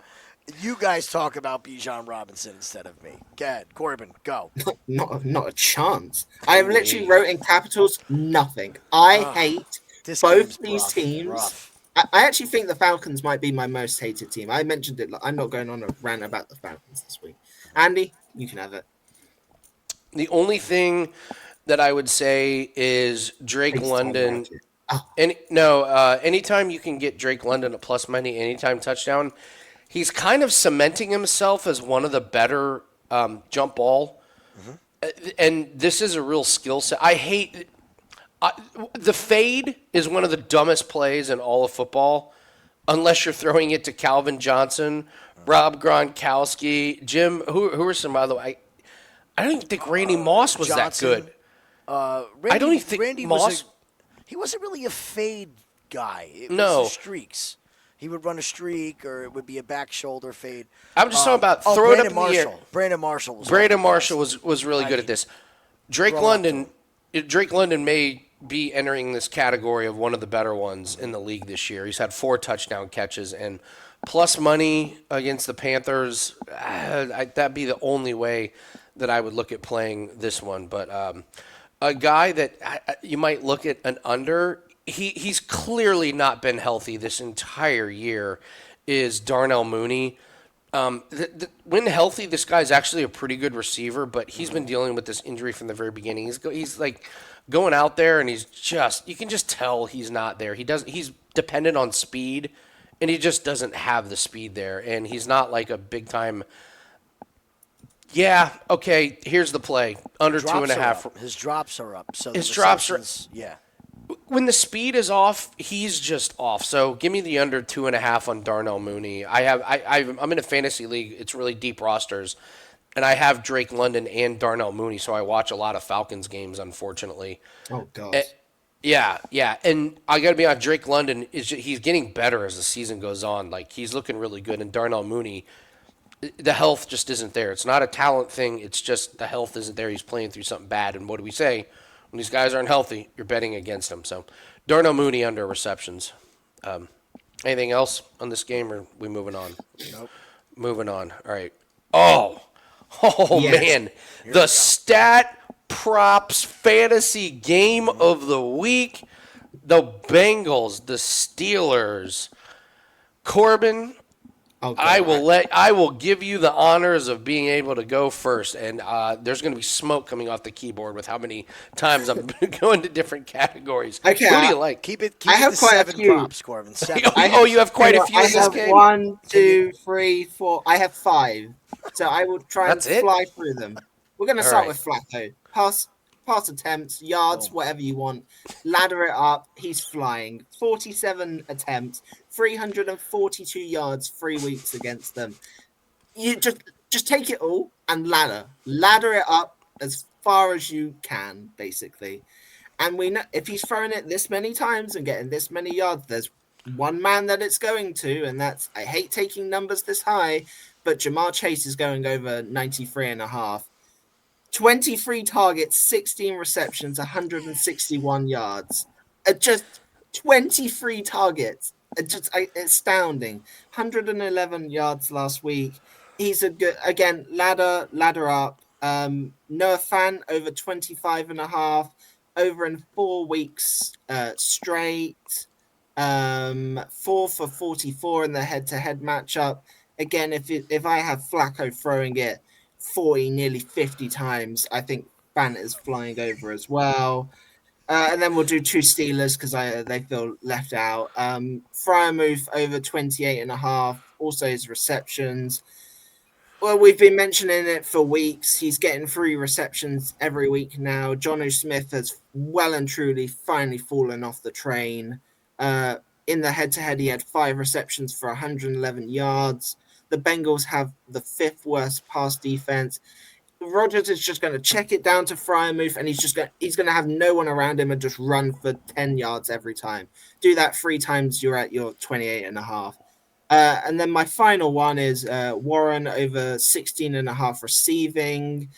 You guys talk about Bijan Robinson instead of me. Go ahead. Corbin, go.
Not a chance. I have literally wrote in capitals nothing. I hate
This
both
game's
these
rough,
teams.
rough.
I actually think the Falcons might be my most hated team. I mentioned it. I'm not going on a rant about the Falcons this week. Andy, you can have it.
The only thing that I would say is Drake
Please
London.
tell me.
Anytime you can get Drake London a plus money anytime touchdown, he's kind of cementing himself as one of the better jump ball. And this is a real skill set. The fade is one of the dumbest plays in all of football, unless you're throwing it to Calvin Johnson, Rob Gronkowski, Jim. Who are some other? I don't even think Randy Moss was
Johnson.
that good.
Randy,
I don't even think
Randy
Moss.
he wasn't really a fade guy. It
No.
was the streaks. He would run a streak, or it would be a back shoulder fade.
I'm just talking about throw it up
Brandon
in the air.
Marshall. Brandon Marshall was.
Brandon
one of the
Marshall
best.
was really good at this. Drake
Grow up to
London may be entering this category of one of the better ones in the league this year. He's had 4 touchdown catches and plus money against the Panthers. That'd be the only way that I would look at playing this one. But a guy that you might look at an under. He's clearly not been healthy this entire year. Is Darnell Mooney? When healthy, this guy's actually a pretty good receiver, but he's been dealing with this injury from the very beginning. He's like going out there, and you can just tell he's not there. He's dependent on speed, and he just doesn't have the speed there. And he's not like a big time. Yeah, okay. Here's the play: under
Drops
2.5.
are up. His drops are up. So
His
the
drops are-
receptions- Yeah.
When the speed is off, he's just off. So give me the under 2.5 on Darnell Mooney. I'm in a fantasy league. It's really deep rosters, and I have Drake London and Darnell Mooney. So I watch a lot of Falcons games, unfortunately.
Oh God.
Yeah, and I got to be honest. Drake London he's getting better as the season goes on. Like he's looking really good, and Darnell Mooney, the health just isn't there. It's not a talent thing. It's just the health isn't there. He's playing through something bad. And what do we say? When these guys aren't healthy, you're betting against them. So Darnell Mooney under receptions. Anything else on this game, or are we moving on?
Nope.
Moving on. All right. Oh
Yes.
man. The stat props fantasy game of the week. The Bengals, the Steelers. Corbin,
Oh, God.
I will give you the honors of being able to go first, and there's going to be smoke coming off the keyboard with how many times I'm going to different categories.
Okay,
Who do you like?
Keep it.
I
Keep
have
it to
quite a
7
few.
props, Corbin. 7.
Oh, you have quite a few
I
in this
have
game.
1, 2, 3, 4. I have 5. So I will try
That's
and
it?
fly through them. We're going to
All
start
right.
with Flacco. Pass attempts, yards, whatever you want. Ladder it up. He's flying. 47 attempts, 342 yards, 3 weeks against them. You just take it all and ladder it up as far as you can, basically. And we know if he's throwing it this many times and getting this many yards, there's one man that it's going to, and that's, I hate taking numbers this high, but Jamar Chase is going over 93.5. 23 targets, 16 receptions, 161 yards. Just 23 targets. Just astounding. 111 yards last week. He's a good, again, ladder up. Noah Fant over 25 and a half, over in 4 weeks straight. 4 for 44 in the head-to-head matchup. Again, if I have Flacco throwing it 40, nearly 50 times, I think Fant is flying over as well. And then we'll do 2 Steelers because they feel left out. Fryermuth over 28 and a half. Also his receptions. Well, we've been mentioning it for weeks. He's getting 3 receptions every week now. Jonnu Smith has well and truly finally fallen off the train. In the head-to-head, he had 5 receptions for 111 yards. The Bengals have the 5th worst pass defense. Rodgers is just going to check it down to Fryermuth, and he's going to have no one around him and just run for 10 yards every time. Do that 3 times, you're at your 28 and a half. And then my final one is Warren over 16 and a half receiving.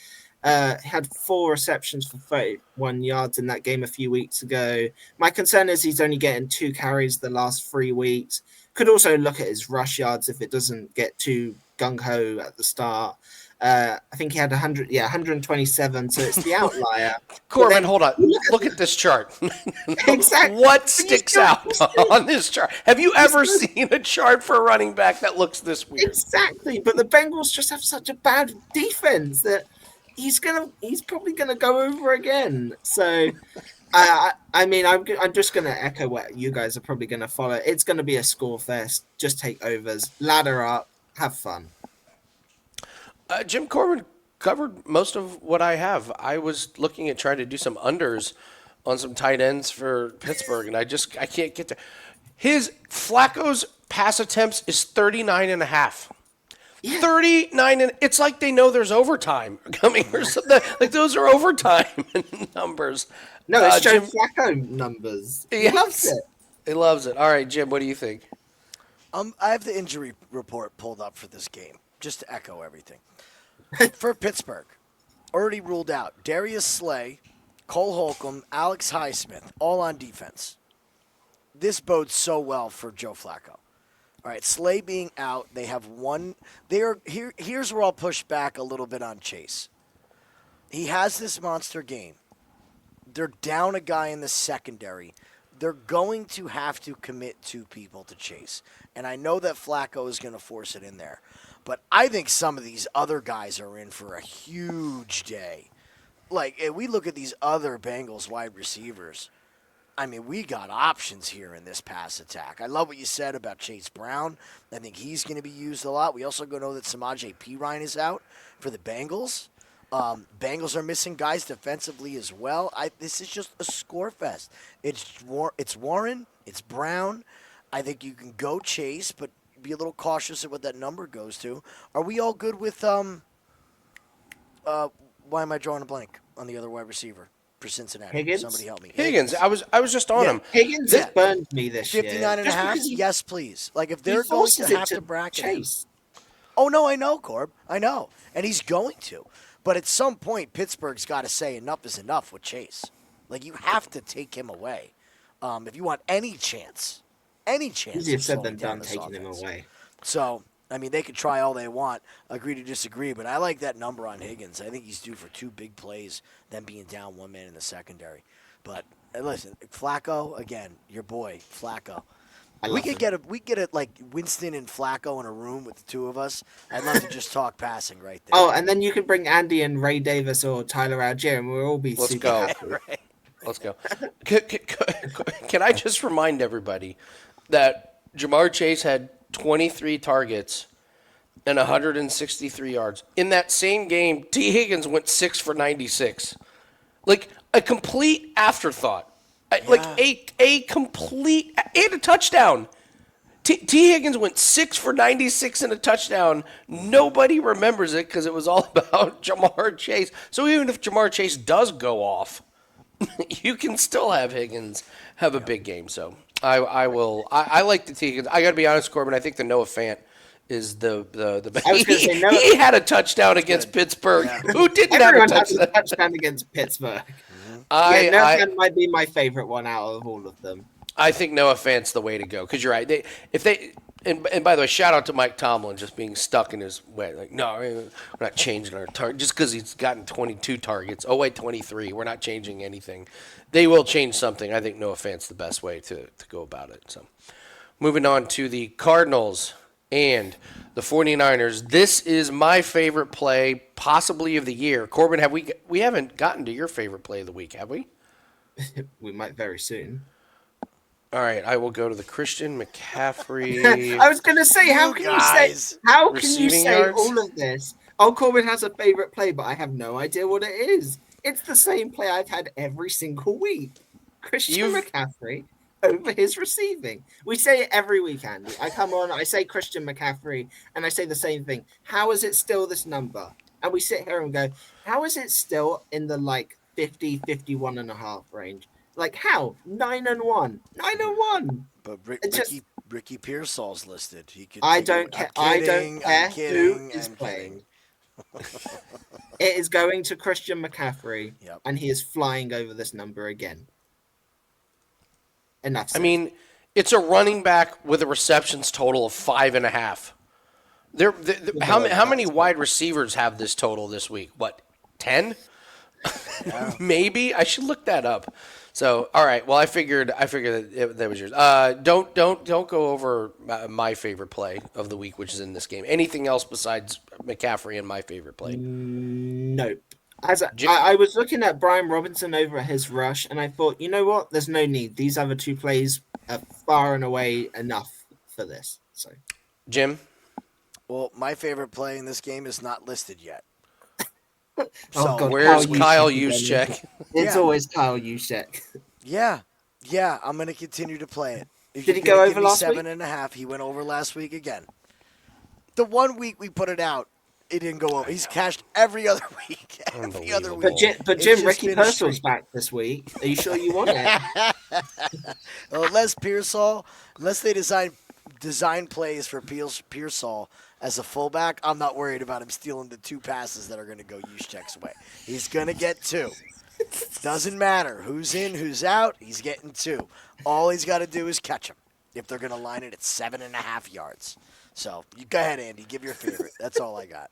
Had 4 receptions for 31 yards in that game a few weeks ago. My concern is he's only getting 2 carries the last 3 weeks. Could also look at his rush yards if it doesn't get too gung-ho at the start. I think he had 127, so it's the outlier.
Corbin, hold on. Look at this chart.
Exactly.
What sticks out on this chart? Have you ever seen a chart for a running back that looks this weird?
Exactly, but the Bengals just have such a bad defense that he's probably gonna go over again. So, I mean, I'm just gonna echo what you guys are probably gonna follow. It's gonna be a score fest. Just take overs, ladder up, have fun.
Jim Corbin covered most of what I have. I was looking at trying to do some unders on some tight ends for Pittsburgh, and I can't get there. His Flacco's pass attempts is 39 and a half. Yeah. 39, and it's like they know there's overtime coming or something. Like those are overtime numbers.
No, it's Joe Flacco numbers. He loves it.
He loves it. All right, Jim, what do you think?
I have the injury report pulled up for this game, just to echo everything. For Pittsburgh, already ruled out Darius Slay, Cole Holcomb, Alex Highsmith, all on defense. This bodes so well for Joe Flacco. All right, Slay being out, they have one. Here's where I'll push back a little bit on Chase. He has this monster game. They're down a guy in the secondary. They're going to have to commit 2 people to Chase. And I know that Flacco is going to force it in there. But I think some of these other guys are in for a huge day. Like, if we look at these other Bengals wide receivers, I mean, we got options here in this pass attack. I love what you said about Chase Brown. I think he's going to be used a lot. We also know that Samaje Perine is out for the Bengals. Bengals are missing guys defensively as well. This is just a score fest. It's Warren. It's Brown. I think you can go Chase, but be a little cautious at what that number goes to. Are we all good with why am I drawing a blank on the other wide receiver for Cincinnati?
Higgins?
Somebody help me.
Higgins. I was just on him.
Higgins has burned me this
59
year.
and a half? Yes, please. Like, if they're going to have to bracket
Chase.
Oh, no, I know, Corb. I know. And he's going to. But at some point, Pittsburgh's got to say enough is enough with Chase. Like, you have to take him away if you want any chance.
Easier said than done taking him away.
So, I mean, they could try all they want, agree to disagree, but I like that number on Higgins. I think he's due for 2 big plays, then being down 1 man in the secondary. But listen, Flacco, again, your boy, Flacco. We could get like Winston and Flacco in a room with the 2 of us. I'd love to just talk passing right there.
Oh, and then you could bring Andy and Ray Davis or Tyler Algier, and we'll all be super happy.
Right.
Let's go. Can I just remind everybody that Jamar Chase had 23 targets and 163 yards. In that same game, T. Higgins went 6 for 96. Like a complete afterthought. Yeah. Like a complete and a touchdown. T. Higgins went 6 for 96 and a touchdown. Nobody remembers it because it was all about Jamar Chase. So even if Jamar Chase does go off, you can still have Higgins have a big game. So I like the T. Higgins. I got to be honest, Corbin. I think the Noah Fant is the
I was gonna say, no.
he had a touchdown against Pittsburgh.
Yeah.
Who didn't
Everyone
have a
has a
touchdown?
touchdown against Pittsburgh. Yeah, Noah Fant might be my favorite one out of all of them.
I think Noah Fant's the way to go because you're right. And by the way, shout out to Mike Tomlin just being stuck in his way. Like, no, we're not changing our target just because he's gotten 22 targets. Oh wait, 23. We're not changing anything. They will change something. I think Noah Fant's the best way to go about it. So, moving on to the Cardinals and the 49ers. This is my favorite play, possibly of the year. Corbin, we haven't gotten to your favorite play of the week, have we?
We might very soon.
All right, I will go to the Christian McCaffrey.
I was going to say, how can you say
yards?
all of this? Oh, Corbin has a favorite play, but I have no idea what it is. It's the same play I've had every single week. Christian McCaffrey over his receiving. We say it every week, Andy. I come on, I say Christian McCaffrey, and I say the same thing. How is it still this number? And we sit here and go, how is it still in the 50, 51 and a half range? Like how? 9-1. 9-1.
But
Just-
Ricky Pearsall's listed. He could.
I don't care. I don't care who is
I'm
playing. It is going to Christian McCaffrey,
Yep.
and he is flying over this number again. And that's
I
it.
mean, it's a running back with a receptions total of 5.5. How many wide receivers have this total this week? What, 10? Maybe I should look that up. So, all right. Well, I figured that was yours. Don't go over my favorite play of the week, which is in this game. Anything else besides McCaffrey and my favorite play?
Nope. I was looking at Brian Robinson over at his rush, and I thought, you know what? There's no need. These other two plays are far and away enough for this. So,
Jim?
Well, my favorite play in this game is not listed yet.
Oh, God,
Where's Kyle
Juszczyk?
Juszczyk?
It's always Kyle Juszczyk.
Yeah, I'm going to continue to play it. If
Did he
you're
go
gonna
over
give me
last week?
7.5? He went over last week again. The 1 week we put it out, it didn't go over. He's cashed every other week. Every other
Unbelievable.
week.
But
It's
Jim,
just
Ricky
been a
Purcell's
streak.
back this week. Are you sure you want it?
Unless Pearsall, unless they design plays for Pearsall as a fullback, I'm not worried about him stealing the 2 passes that are going to go Juszczyk's way. He's going to get 2. Doesn't matter who's in, who's out. He's getting 2. All he's got to do is catch him. If they're going to line it at 7.5 yards. So you go ahead, Andy. Give your favorite. That's all I got.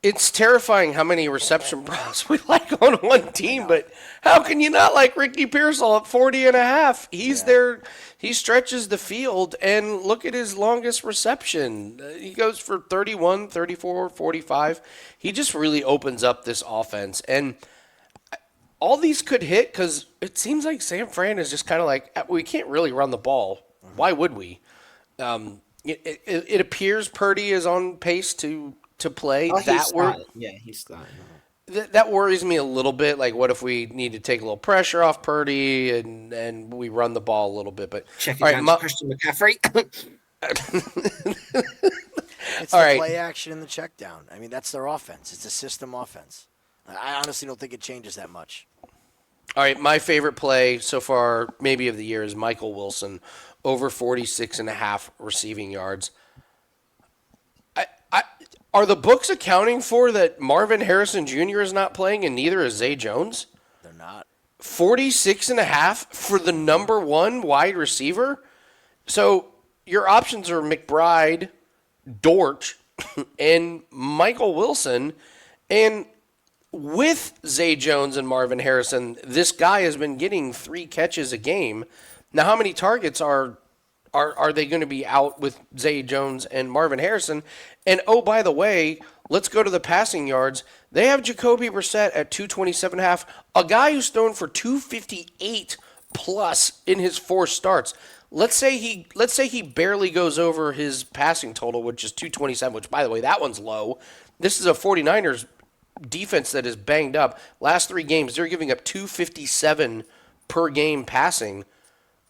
It's terrifying how many reception props we like on one team, but how can you not like Ricky Pearsall at 40.5? He's there. He stretches the field, and look at his longest reception. He goes for 31, 34, 45. He just really opens up this offense, and all these could hit because it seems like San Fran is just kind of like, we can't really run the ball. Why would we? It appears Purdy is on pace to play.
Oh, he's starting.
That worries me a little bit. Like, what if we need to take a little pressure off Purdy and we run the ball a little bit? But
Check it
all
down
right,
to Christian McCaffrey.
It's
All
the
right.
play action and the check down. I mean, that's their offense. It's a system offense. I honestly don't think it changes that much.
All right, my favorite play so far, maybe of the year, is Michael Wilson, over 46.5 receiving yards. Are the books accounting for that Marvin Harrison Jr. is not playing and neither is Zay Jones?
They're not.
46.5 for the number 1 wide receiver? So your options are McBride, Dortch, and Michael Wilson. And with Zay Jones and Marvin Harrison, this guy has been getting 3 catches a game. Now, how many targets are they going to be out with Zay Jones and Marvin Harrison? And, oh, by the way, let's go to the passing yards. They have Jacoby Brissett at 227.5, a guy who's thrown for 258 plus in his 4 starts. Let's say he barely goes over his passing total, which is 227, which, by the way, that one's low. This is a 49ers defense that is banged up. Last 3 games, they're giving up 257 per game passing.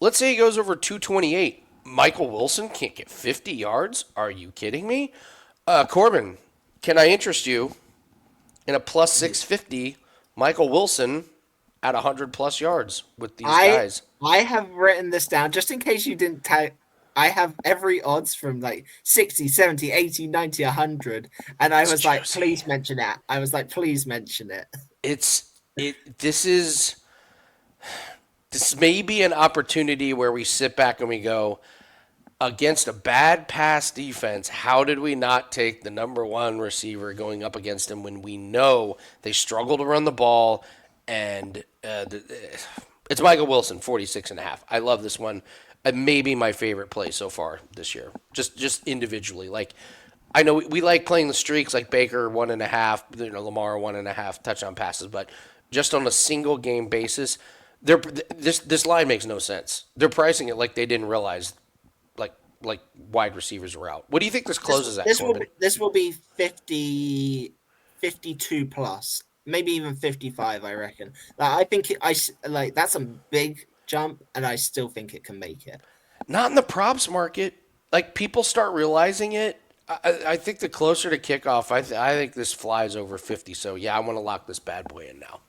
Let's say he goes over 228. Michael Wilson can't get 50 yards? Are you kidding me? Corbin, can I interest you in a plus 650 Michael Wilson at 100 plus yards with these guys?
I have written this down just in case you didn't I have every odds from like 60, 70, 80, 90, 100. And I was like,
Josie.
please mention it. I was like, please mention it.
This may be an opportunity where we sit back and we go, against a bad pass defense, how did we not take the number one receiver going up against him when we know they struggle to run the ball? And it's Michael Wilson, 46.5. I love this one. Maybe my favorite play so far this year, just individually. Like, I know we like playing the streaks, like Baker 1.5, Lamar 1.5 touchdown passes, but just on a single game basis, this line makes no sense. They're pricing it like they didn't realize like wide receivers were out. What do you think this closes at, Corbin?
This will be 50, 52 plus, maybe even 55. I reckon. Like, I think that's a big jump, and I still think it can make it.
Not in the props market. Like, people start realizing it. I think the closer to kickoff, I think this flies over 50. So yeah, I want to lock this bad boy in now.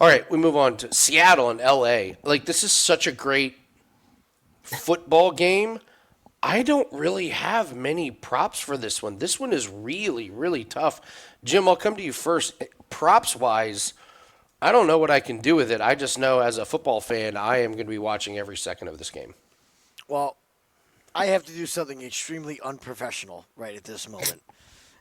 All right, we move on to Seattle and LA. Like, this is such a great football game. I don't really have many props for this one. This one is really, really tough. Jim, I'll come to you first. Props-wise, I don't know what I can do with it. I just know as a football fan, I am going to be watching every second of this game.
Well, I have to do something extremely unprofessional right at this moment,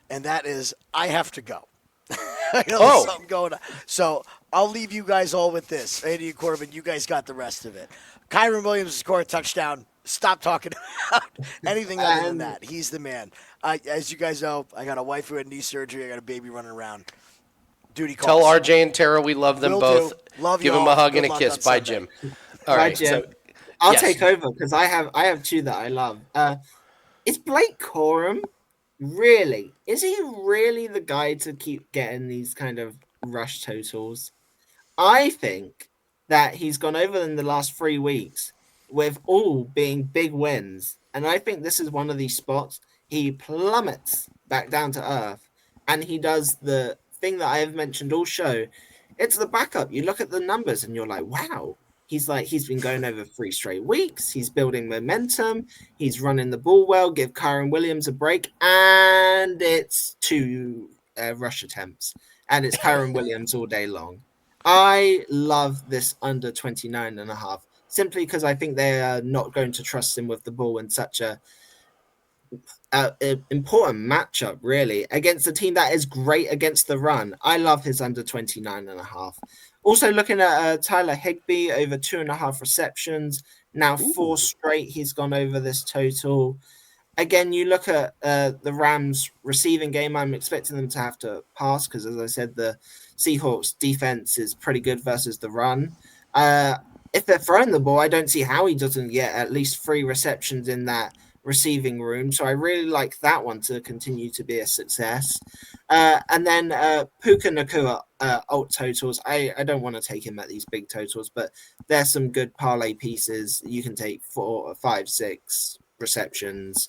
and that is I have to go. I know there's something going on. So I'll leave you guys all with this. Andy and Corbin, you guys got the rest of it. Kyron Williams scored a touchdown. Stop talking about anything other than that. He's the man. As you guys know, I got a wife who had knee surgery. I got a baby running around. Duty calls.
Tell RJ and Tara we love them both.
Love
Give them a hug and a kiss. Bye, Jim. All right,
Jim.
so
I'll take over because I have two that I love. Is Blake Corum really? Is he really the guy to keep getting these kind of rush totals? I think that he's gone over in the last 3 weeks with all being big wins. And I think this is one of these spots. He plummets back down to earth. And he does the thing that I have mentioned all show. It's the backup. You look at the numbers and you're like, wow. He's been going over 3 straight weeks. He's building momentum. He's running the ball well. Give Kyron Williams a break. And it's 2 rush attempts. And it's Kyron Williams all day long. I love this under 29.5. Simply because I think they are not going to trust him with the ball in such a important matchup, really, against a team that is great against the run. I love his under 29.5. Also looking at Tyler Higbee over 2.5 receptions. Now 4 straight he's gone over this total. Again, you look at the Rams receiving game. I'm expecting them to have to pass because, as I said, the Seahawks defense is pretty good versus the run. If they're throwing the ball, I don't see how he doesn't get at least 3 receptions in that receiving room. So I really like that one to continue to be a success. And then Puka Nacua alt totals. I don't want to take him at these big totals, but there's some good parlay pieces. You can take 4, 5, 6 receptions,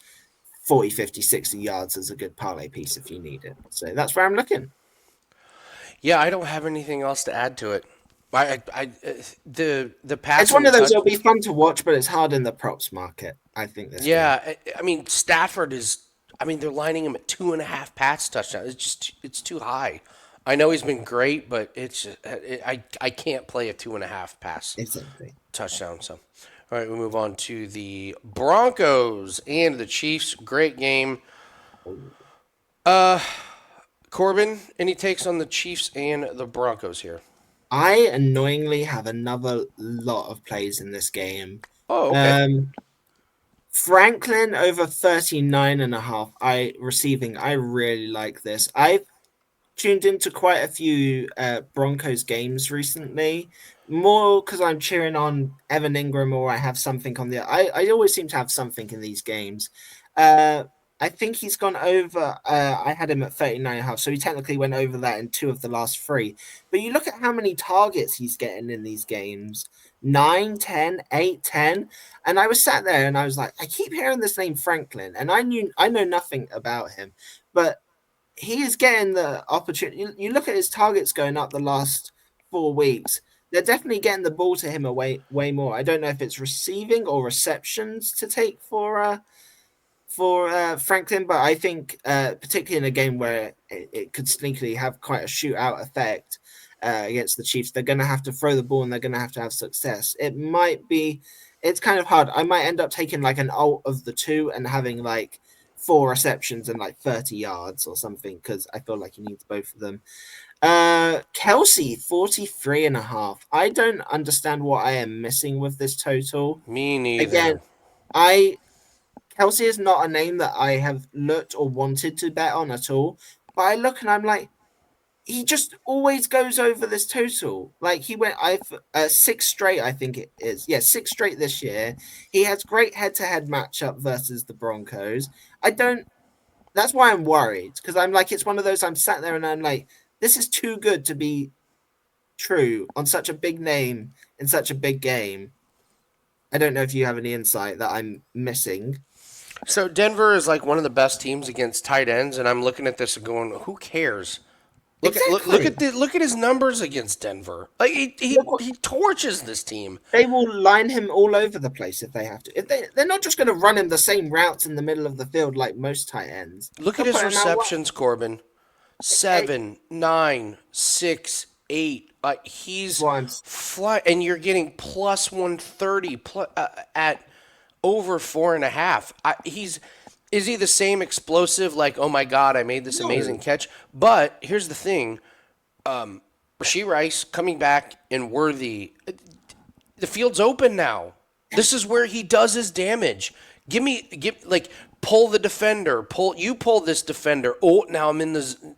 40, 50, 60 yards as a good parlay piece if you need it. So that's where I'm looking.
Yeah, I don't have anything else to add to it. The pass.
It's one of those. It'll be fun to watch, but it's hard in the props market. I think this.
Yeah, I mean Stafford is. I mean they're lining him at 2.5 pass touchdowns. It's too high. I know he's been great, but I can't play a 2.5 pass touchdown. So, all right, we move on to the Broncos and the Chiefs. Great game. Corbin, any takes on the Chiefs and the Broncos here?
I annoyingly have another lot of plays in this game.
Oh, okay.
Franklin over 39.5. Receiving. I really like this. I've tuned into quite a few Broncos games recently. More because I'm cheering on Evan Ingram or I have something on the. I always seem to have something in these games. I think he's gone over. I had him at 39.5, so he technically went over that in 2 of the last 3. But you look at how many targets he's getting in these games: 9, 10, 8, 10. And I was sat there and I was like, I keep hearing this name Franklin, and I know nothing about him, but he is getting the opportunity. You look at his targets going up the last 4 weeks. they're definitely getting the ball to him way more. I don't know if it's receiving or receptions to take for Franklin, but I think particularly in a game where it could sneakily have quite a shootout effect against the Chiefs, they're going to have to throw the ball and they're going to have success. It's kind of hard. I might end up taking like an alt of the two and having like 4 receptions and like 30 yards or something because I feel like he needs both of them. Kelsey 43.5. I don't understand what I am missing with this total.
Me neither.
Again, Kelsey is not a name that I have looked or wanted to bet on at all. But I look and I'm like, he just always goes over this total. Like he went, 6 straight, I think it is. Yeah, 6 straight this year. He has great head-to-head matchup versus the Broncos. That's why I'm worried because I'm like, it's one of those. I'm sat there and I'm like, this is too good to be true on such a big name in such a big game. I don't know if you have any insight that I'm missing.
So Denver is like one of the best teams against tight ends, and I'm looking at this and going, who cares? Look at his numbers against Denver. Like he torches this team.
They will line him all over the place if they have to. They're not just going to run him the same routes in the middle of the field like most tight ends.
Look at his receptions, Corbin. 7, 9, 6, 8. Like he's fly, and you're getting plus 130 at over 4.5. Is he the same explosive? Like, oh my God, I made this amazing catch. But here's the thing: Rashee Rice coming back and Worthy. The field's open now. This is where he does his damage. Pull the defender. Pull this defender. Oh, now I'm in the.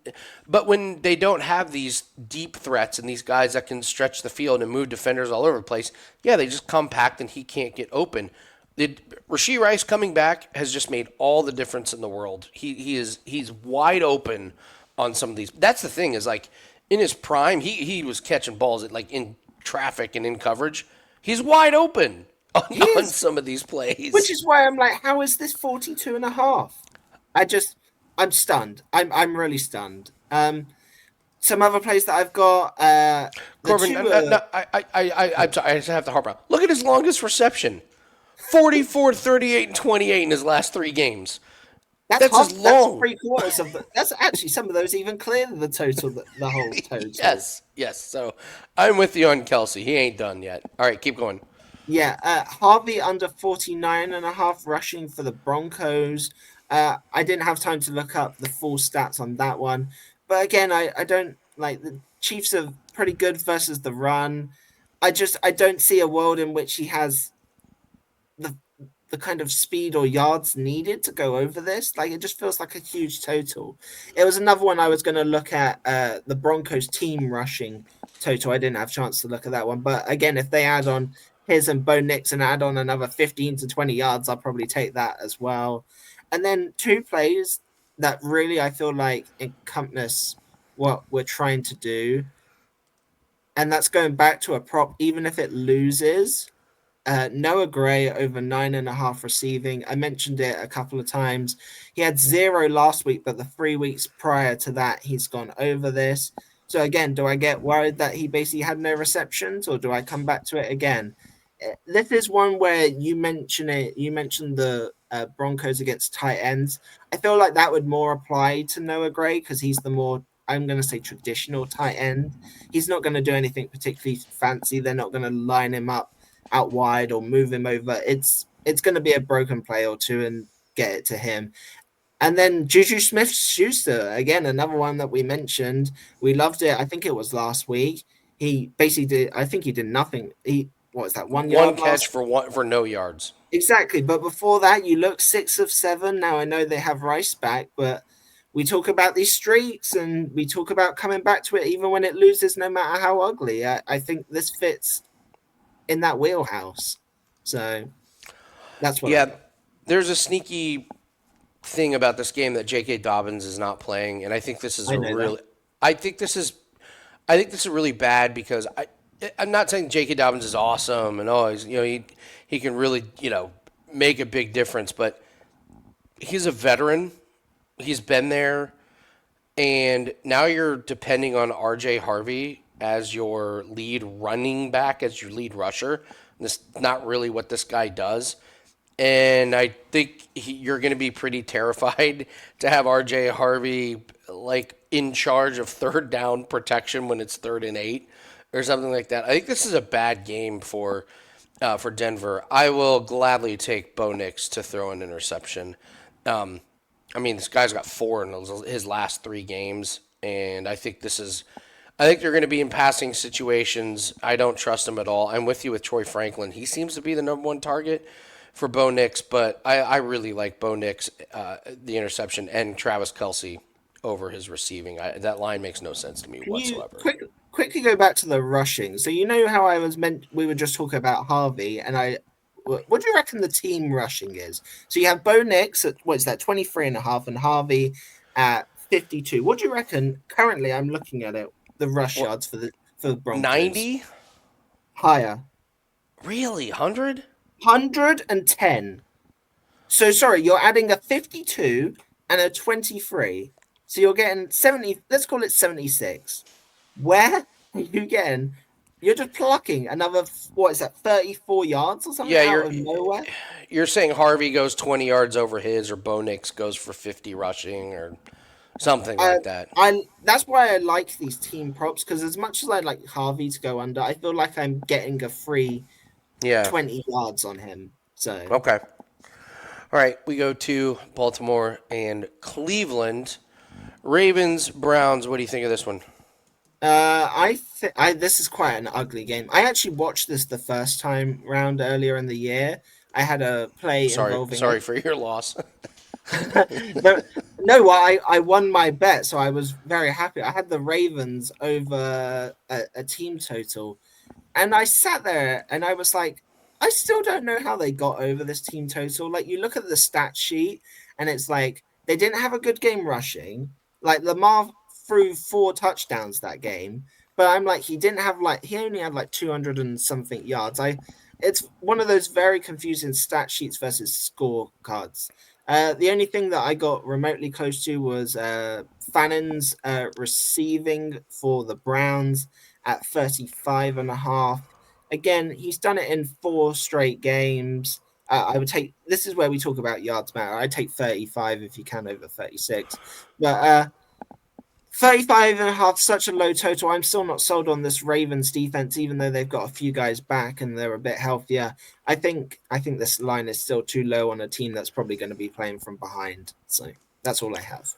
But when they don't have these deep threats and these guys that can stretch the field and move defenders all over the place, yeah, they just compact and he can't get open. Rashee Rice coming back has just made all the difference in the world. He's wide open on some of these. That's the thing is like in his prime, he was catching balls in traffic and in coverage. He's wide open on some of these plays.
Which is why I'm like, how is this 42.5? I'm stunned. I'm really stunned. Some other plays that I've got.
Corbin, I just have to harp on. Look at his longest reception. 44, 38, and 28 in his last 3 games. That's as long.
That's 3/4 of that's actually some of those even clear the total, the whole total.
Yes. So I'm with you on Kelsey. He ain't done yet. All right, keep going.
Yeah, Harvey under 49.5 rushing for the Broncos. I didn't have time to look up the full stats on that one. But again, I don't like the Chiefs are pretty good versus the run. I don't see a world in which he has the kind of speed or yards needed to go over this. Like it just feels like a huge total. It was another one I was going to look at the Broncos team rushing total. I didn't have a chance to look at that one. But again, if they add on his and Bo Nix and add on another 15 to 20 yards, I'll probably take that as well. And then 2 plays that really I feel like encompass what we're trying to do. And that's going back to a prop, even if it loses. Noah Gray over 9.5 receiving. I mentioned it a couple of times. He had 0 last week, but the 3 weeks prior to that, he's gone over this. So again, do I get worried that he basically had no receptions, or do I come back to it again? This is one where you mention it. You mentioned the Broncos against tight ends. I feel like that would more apply to Noah Gray because he's the more, I'm going to say, traditional tight end. He's not going to do anything particularly fancy. They're not going to line him up out wide or move him over. It's going to be a broken play or two and get it to him. And then Juju Smith-Schuster, again, another one that we mentioned. We loved it. I think it was last week. He basically did, I think he did nothing. What was that? 1 yard?
One catch for no yards.
Exactly. But before that, you look 6 of 7. Now I know they have Rice back, but we talk about these streaks and we talk about coming back to it even when it loses, no matter how ugly. I think this fits in that wheelhouse. So that's what
there's a sneaky thing about this game that J.K. Dobbins is not playing, and I think this is really bad because I'm not saying J.K. Dobbins is awesome and he can really make a big difference, but he's a veteran. He's been there, and now you're depending on R.J. Harvey as your lead running back, as your lead rusher. This is not really what this guy does. And I think you're going to be pretty terrified to have RJ Harvey like in charge of third down protection when it's 3rd and 8 or something like that. I think this is a bad game for Denver. I will gladly take Bo Nix to throw an interception. I mean, this guy's got 4 in his last 3 games, and I think they're going to be in passing situations. I don't trust him at all. I'm with you with Troy Franklin. He seems to be the number 1 target for Bo Nix, but I really like Bo Nix, the interception, and Travis Kelce over his receiving. That line makes no sense to me whatsoever.
Quickly go back to the rushing. So you know how we were just talking about Harvey, and what do you reckon the team rushing is? So you have Bo Nix at, what is that, 23.5, and Harvey at 52. What do you reckon? Currently, I'm looking at it, the rush yards for the Broncos.
90?
Higher.
Really? 100?
110. So sorry, you're adding a 52 and a 23. So you're getting 70, let's call it 76. Where are you getting? You're just plucking another, what is that, 34 yards or something out of nowhere?
You're saying Harvey goes 20 yards over his, or Bo Nix goes for 50 rushing, or something like that.
That's why I like these team props, because as much as I like Harvey to go under, I feel like I'm getting a free 20 yards on him. So
okay. All right, we go to Baltimore and Cleveland. Ravens, Browns, what do you think of this one?
This is quite an ugly game. I actually watched this the first time round earlier in the year. I had a play involving.
Sorry for your loss.
No, I won my bet, so I was very happy. I had the Ravens over a team total, and I sat there and I was like, I still don't know how they got over this team total. Like, you look at the stat sheet, and it's like they didn't have a good game rushing. Like, Lamar threw 4 touchdowns that game, but I'm like, he only had like 200 and something yards. It's one of those very confusing stat sheets versus scorecards. The only thing that I got remotely close to was Fannon's receiving for the Browns at 35.5. Again, he's done it in 4 straight games. I would take, this is where we talk about yards matter. I take 35 if you can over 36. But 35.5, such a low total. I'm still not sold on this Ravens defense, even though they've got a few guys back and they're a bit healthier. I think this line is still too low on a team that's probably going to be playing from behind. So that's all I have.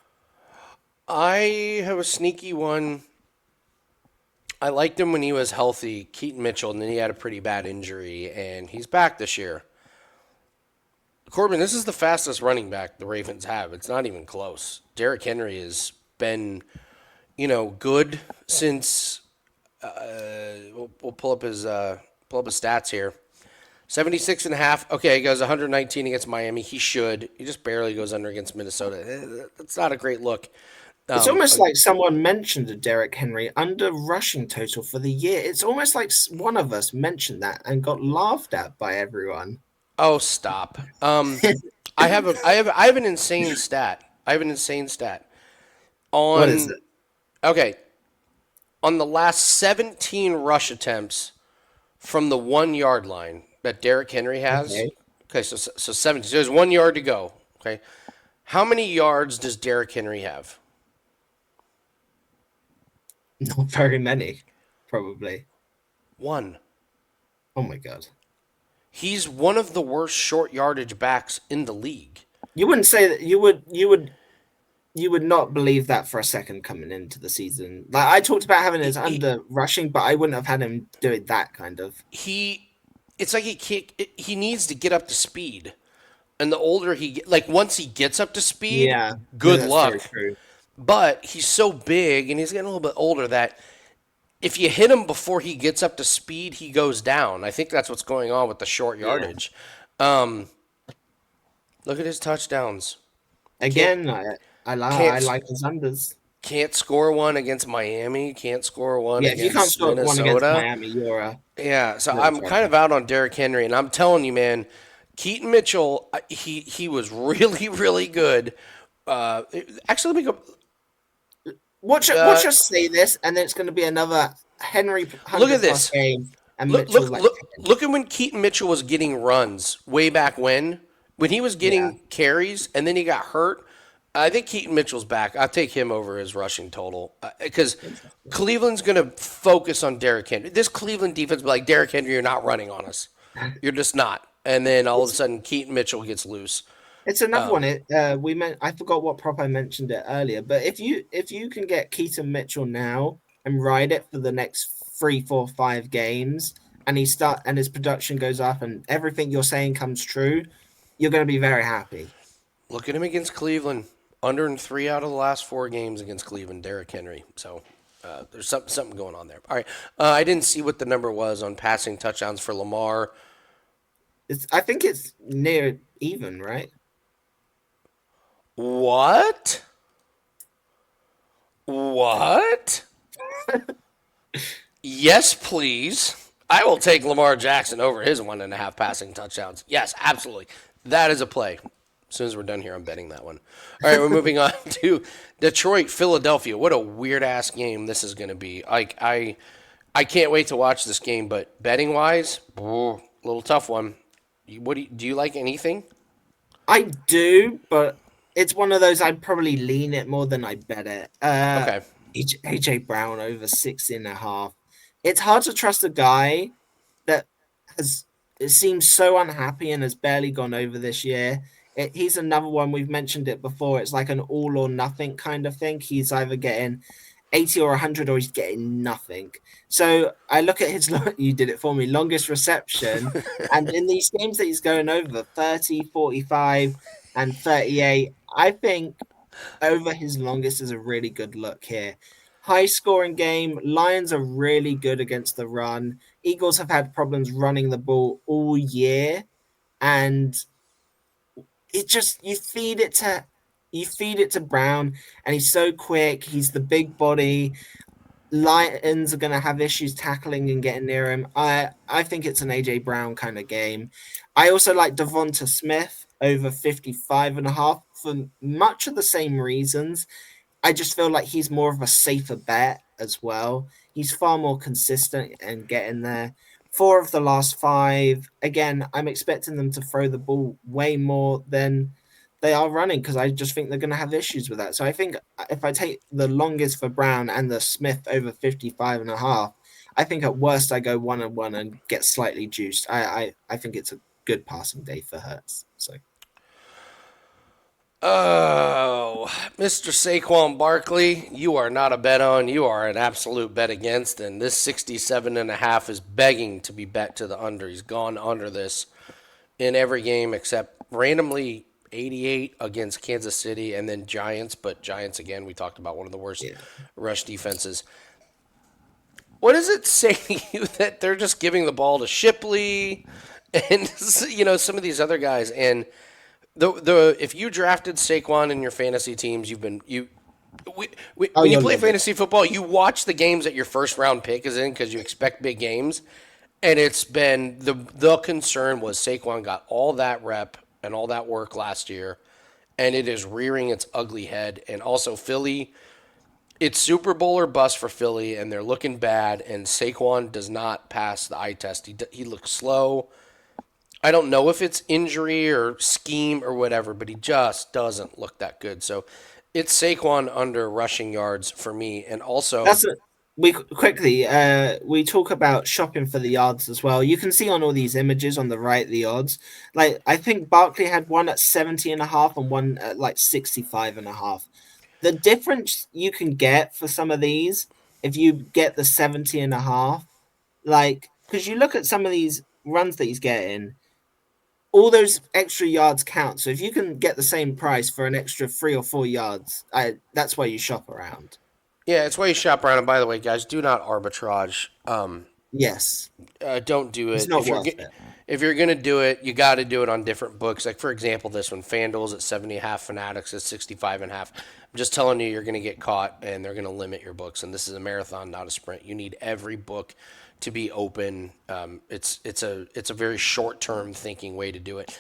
I have a sneaky one. I liked him when he was healthy, Keaton Mitchell, and then he had a pretty bad injury, and he's back this year. Corbin, this is the fastest running back the Ravens have. It's not even close. Derrick Henry has been, good since. We'll pull up his stats here. 76.5. Okay, he goes 119 against Miami. He should. He just barely goes under against Minnesota. That's not a great look.
It's almost like someone mentioned a Derrick Henry under rushing total for the year. It's almost like one of us mentioned that and got laughed at by everyone.
Oh, stop. I have an insane stat.
What is it?
Okay. On the last 17 rush attempts from the 1 yard line that Derrick Henry has. Okay, so 17. So there's 1 yard to go. Okay. How many yards does Derrick Henry have?
Not very many, probably.
1.
Oh my God.
He's one of the worst short yardage backs in the league.
You wouldn't say that you would not believe that for a second coming into the season. Like, I talked about having his under rushing, but I wouldn't have had him doing that kind of.
It's like he needs to get up to speed. And the older once he gets up to speed, good luck.
Very true.
But he's so big and he's getting a little bit older that if you hit him before he gets up to speed, he goes down. I think that's what's going on with the short yardage. Look at his touchdowns.
Again, I like his unders.
Can't score one against Miami. Can't score one against Minnesota. If you can't score one against
Miami, you're
so I'm kind of out on Derrick Henry, and I'm telling you, man, Keaton Mitchell, he was really, really good. Actually, let me go.
Watch us say this, and then it's going to be another Henry
Look at
100 plus
this.
game and
Look,
Mitchell
look,
like
look,
10.
look at when Keaton Mitchell was getting runs way back when he was
Yeah.
getting carries and then he got hurt. I think Keaton Mitchell's back. I'll take him over his rushing total because
Interesting.
Cleveland's going to focus on Derrick Henry. This Cleveland defense will be like, Derrick Henry, you're not running on us. You're just not. And then all of a sudden, Keaton Mitchell gets loose.
It's another one. I forgot what prop I mentioned it earlier, but if you can get Keaton Mitchell now and ride it for the next 3, 4, 5 games, and his production goes up and everything you're saying comes true, you're going to be very happy.
Look at him against Cleveland. Under in 3 out of the last 4 games against Cleveland, Derrick Henry. So there's something going on there. All right. I didn't see what the number was on passing touchdowns for Lamar.
I think it's near even, right?
What? What? Yes, please. I will take Lamar Jackson over his 1.5 passing touchdowns. Yes, absolutely. That is a play. As soon as we're done here, I'm betting that one. All right, we're moving on to Detroit, Philadelphia. What a weird ass game this is going to be. I can't wait to watch this game, but betting wise, a little tough one. Do you like anything?
I do, but it's one of those I'd probably lean it more than I bet it.
Okay.
AJ Brown over 60.5. It's hard to trust a guy that it seems so unhappy and has barely gone over this year. He's another one, we've mentioned it before. It's like an all or nothing kind of thing. He's either getting 80 or 100 or he's getting nothing. So I look at his, you did it for me, longest reception. And in these games that he's going over 30, 45, and 38, I think over his longest is a really good look here. High scoring game. Lions are really good against the run. Eagles have had problems running the ball all year. And it just you feed it to Brown, and he's so quick. He's the big body. Lions are going to have issues tackling and getting near him. I think it's an AJ Brown kind of game. I also like Devonta Smith over 55.5 for much of the same reasons. I just feel like he's more of a safer bet as well. He's far more consistent and getting there. 4 of the last 5. Again, I'm expecting them to throw the ball way more than they are running because I just think they're going to have issues with that. So I think if I take the longest for Brown and the Smith over 55.5, I think at worst I go 1-1 and get slightly juiced. I think it's a good passing day for Hurts. So.
Oh, Mr. Saquon Barkley, you are not a bet on. You are an absolute bet against. And this 67.5 is begging to be bet to the under. He's gone under this in every game except randomly 88 against Kansas City and then Giants. But Giants, again, we talked about one of the worst rush defenses. What does it say to you that they're just giving the ball to Shipley and, some of these other guys? And if you drafted Saquon in your fantasy teams, when you play fantasy football, you watch the games that your first round pick is in because you expect big games, and it's been the concern was Saquon got all that rep and all that work last year, and it is rearing its ugly head. And also Philly, it's Super Bowl or bust for Philly, and they're looking bad. And Saquon does not pass the eye test. He looks slow. I don't know if it's injury or scheme or whatever, but he just doesn't look that good. So it's Saquon under rushing yards for me. And also,
we talk about shopping for the odds as well. You can see on all these images on the right the odds. Like I think Barkley had one at 70.5 and one at like 65.5. The difference you can get for some of these if you get the 70.5, like because you look at some of these runs that he's getting. All those extra yards count. So if you can get the same price for an extra 3 or 4 yards, that's why you shop around.
Yeah, it's why you shop around. And by the way, guys, do not arbitrage.
Yes.
Don't do it.
It's not worth it.
If you're going to do it, you got to do it on different books. Like, for example, this one, FanDuel's at 70.5, Fanatics at 65.5. I'm just telling you, you're going to get caught, and they're going to limit your books. And this is a marathon, not a sprint. You need every book to be open. It's a very short-term thinking way to do it.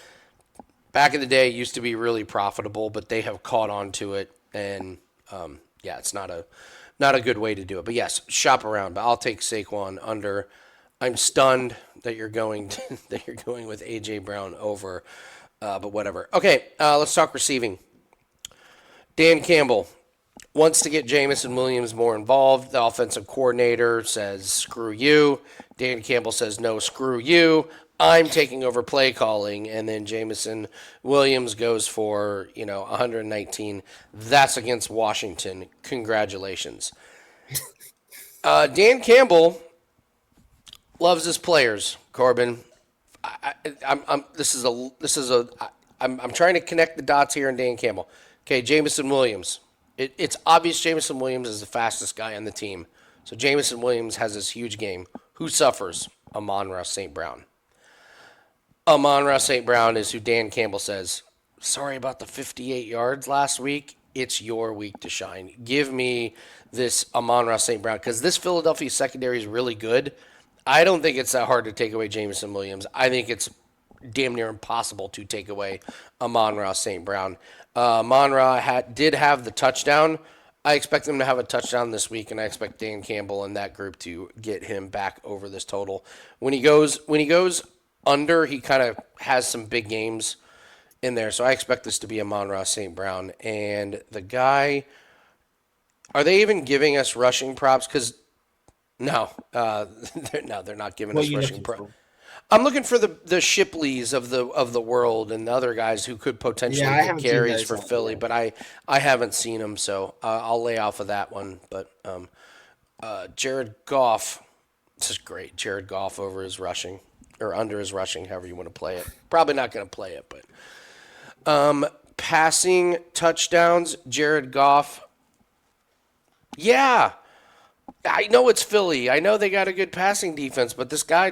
Back in the day, it used to be really profitable, but they have caught on to it. And, it's not a not a good way to do it. But yes, shop around. But I'll take Saquon under. I'm stunned that you're going that you're going with AJ Brown over, but whatever. Okay, let's talk receiving. Dan Campbell wants to get Jamison Williams more involved. The offensive coordinator says, screw you. Dan Campbell says, no, screw you. I'm taking over play calling. And then Jamison Williams goes for, 119. That's against Washington. Congratulations. Dan Campbell loves his players, Corbin. I'm trying to connect the dots here in Dan Campbell. Okay, Jamison Williams. It's obvious Jamison Williams is the fastest guy on the team. So Jamison Williams has this huge game. Who suffers? Amon-Ra St. Brown. Amon-Ra St. Brown is who Dan Campbell says, sorry about the 58 yards last week. It's your week to shine. Give me this Amon-Ra St. Brown because this Philadelphia secondary is really good. I don't think it's that hard to take away Jamison Williams. I think it's damn near impossible to take away Amon-Ra St. Brown. Amon-Ra did have the touchdown. I expect him to have a touchdown this week, and I expect Dan Campbell and that group to get him back over this total. When he goes under, he kind of has some big games in there. So I expect this to be Amon-Ra St. Brown. And the guy, are they even giving us rushing props? Because no, they're not giving us rushing props. I'm looking for the Shipleys of the world and the other guys who could potentially get carries for Philly, but I haven't seen them, so I'll lay off of that one. But Jared Goff, this is great. Jared Goff over his rushing or under his rushing, however you want to play it. Probably not going to play it, but passing touchdowns, Jared Goff. Yeah, I know it's Philly. I know they got a good passing defense, but this guy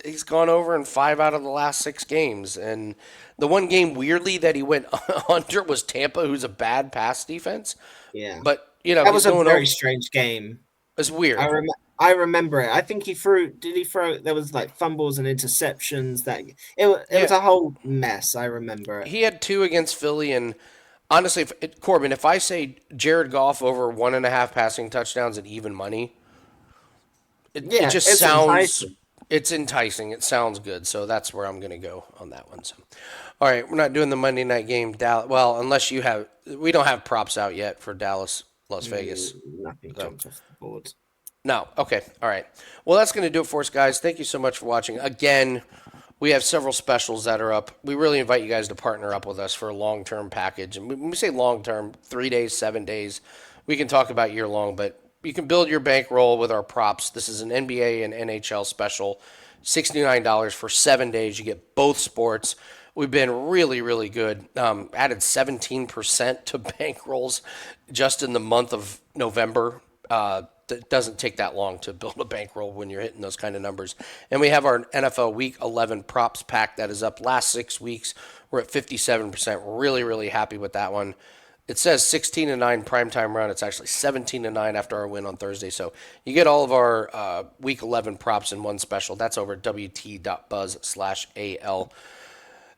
he's gone over in 5 out of the last 6 games. And the one game, weirdly, that he went under was Tampa, who's a bad pass defense.
Yeah.
But,
that was a very strange game.
It's weird.
I remember it. I think there was like fumbles and interceptions. It was a whole mess. I remember it.
He had 2 against Philly. And honestly, Corbin, if I say Jared Goff over 1.5 passing touchdowns at even money, it just sounds... Enticing. It's enticing. It sounds good. So that's where I'm going to go on that one. So, all right, we're not doing the Monday night game. Well, unless you have, we don't have props out yet for Dallas, Las Vegas.
Nothing jumps off the board.
No. Okay. All right. Well, that's going to do it for us, guys. Thank you so much for watching. Again, we have several specials that are up. We really invite you guys to partner up with us for a long-term package. And when we say long-term, 3 days, 7 days, we can talk about year-long, but you can build your bankroll with our props. This is an NBA and NHL special, $69 for 7 days. You get both sports. We've been really, really good. Added 17% to bankrolls just in the month of November. It doesn't take that long to build a bankroll when you're hitting those kind of numbers. And we have our NFL Week 11 props pack that is up last 6 weeks. We're at 57%. Really, really happy with that one. It says 16-9 primetime run. It's actually 17-9 after our win on Thursday. So you get all of our Week 11 props in one special. That's over at wt.buzz/AL.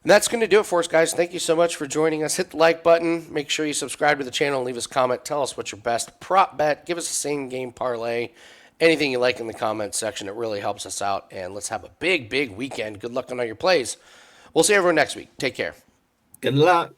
And that's going to do it for us, guys. Thank you so much for joining us. Hit the like button. Make sure you subscribe to the channel and leave us a comment. Tell us what's your best prop bet. Give us a same-game parlay. Anything you like in the comments section. It really helps us out. And let's have a big, big weekend. Good luck on all your plays. We'll see everyone next week. Take care.
Good luck.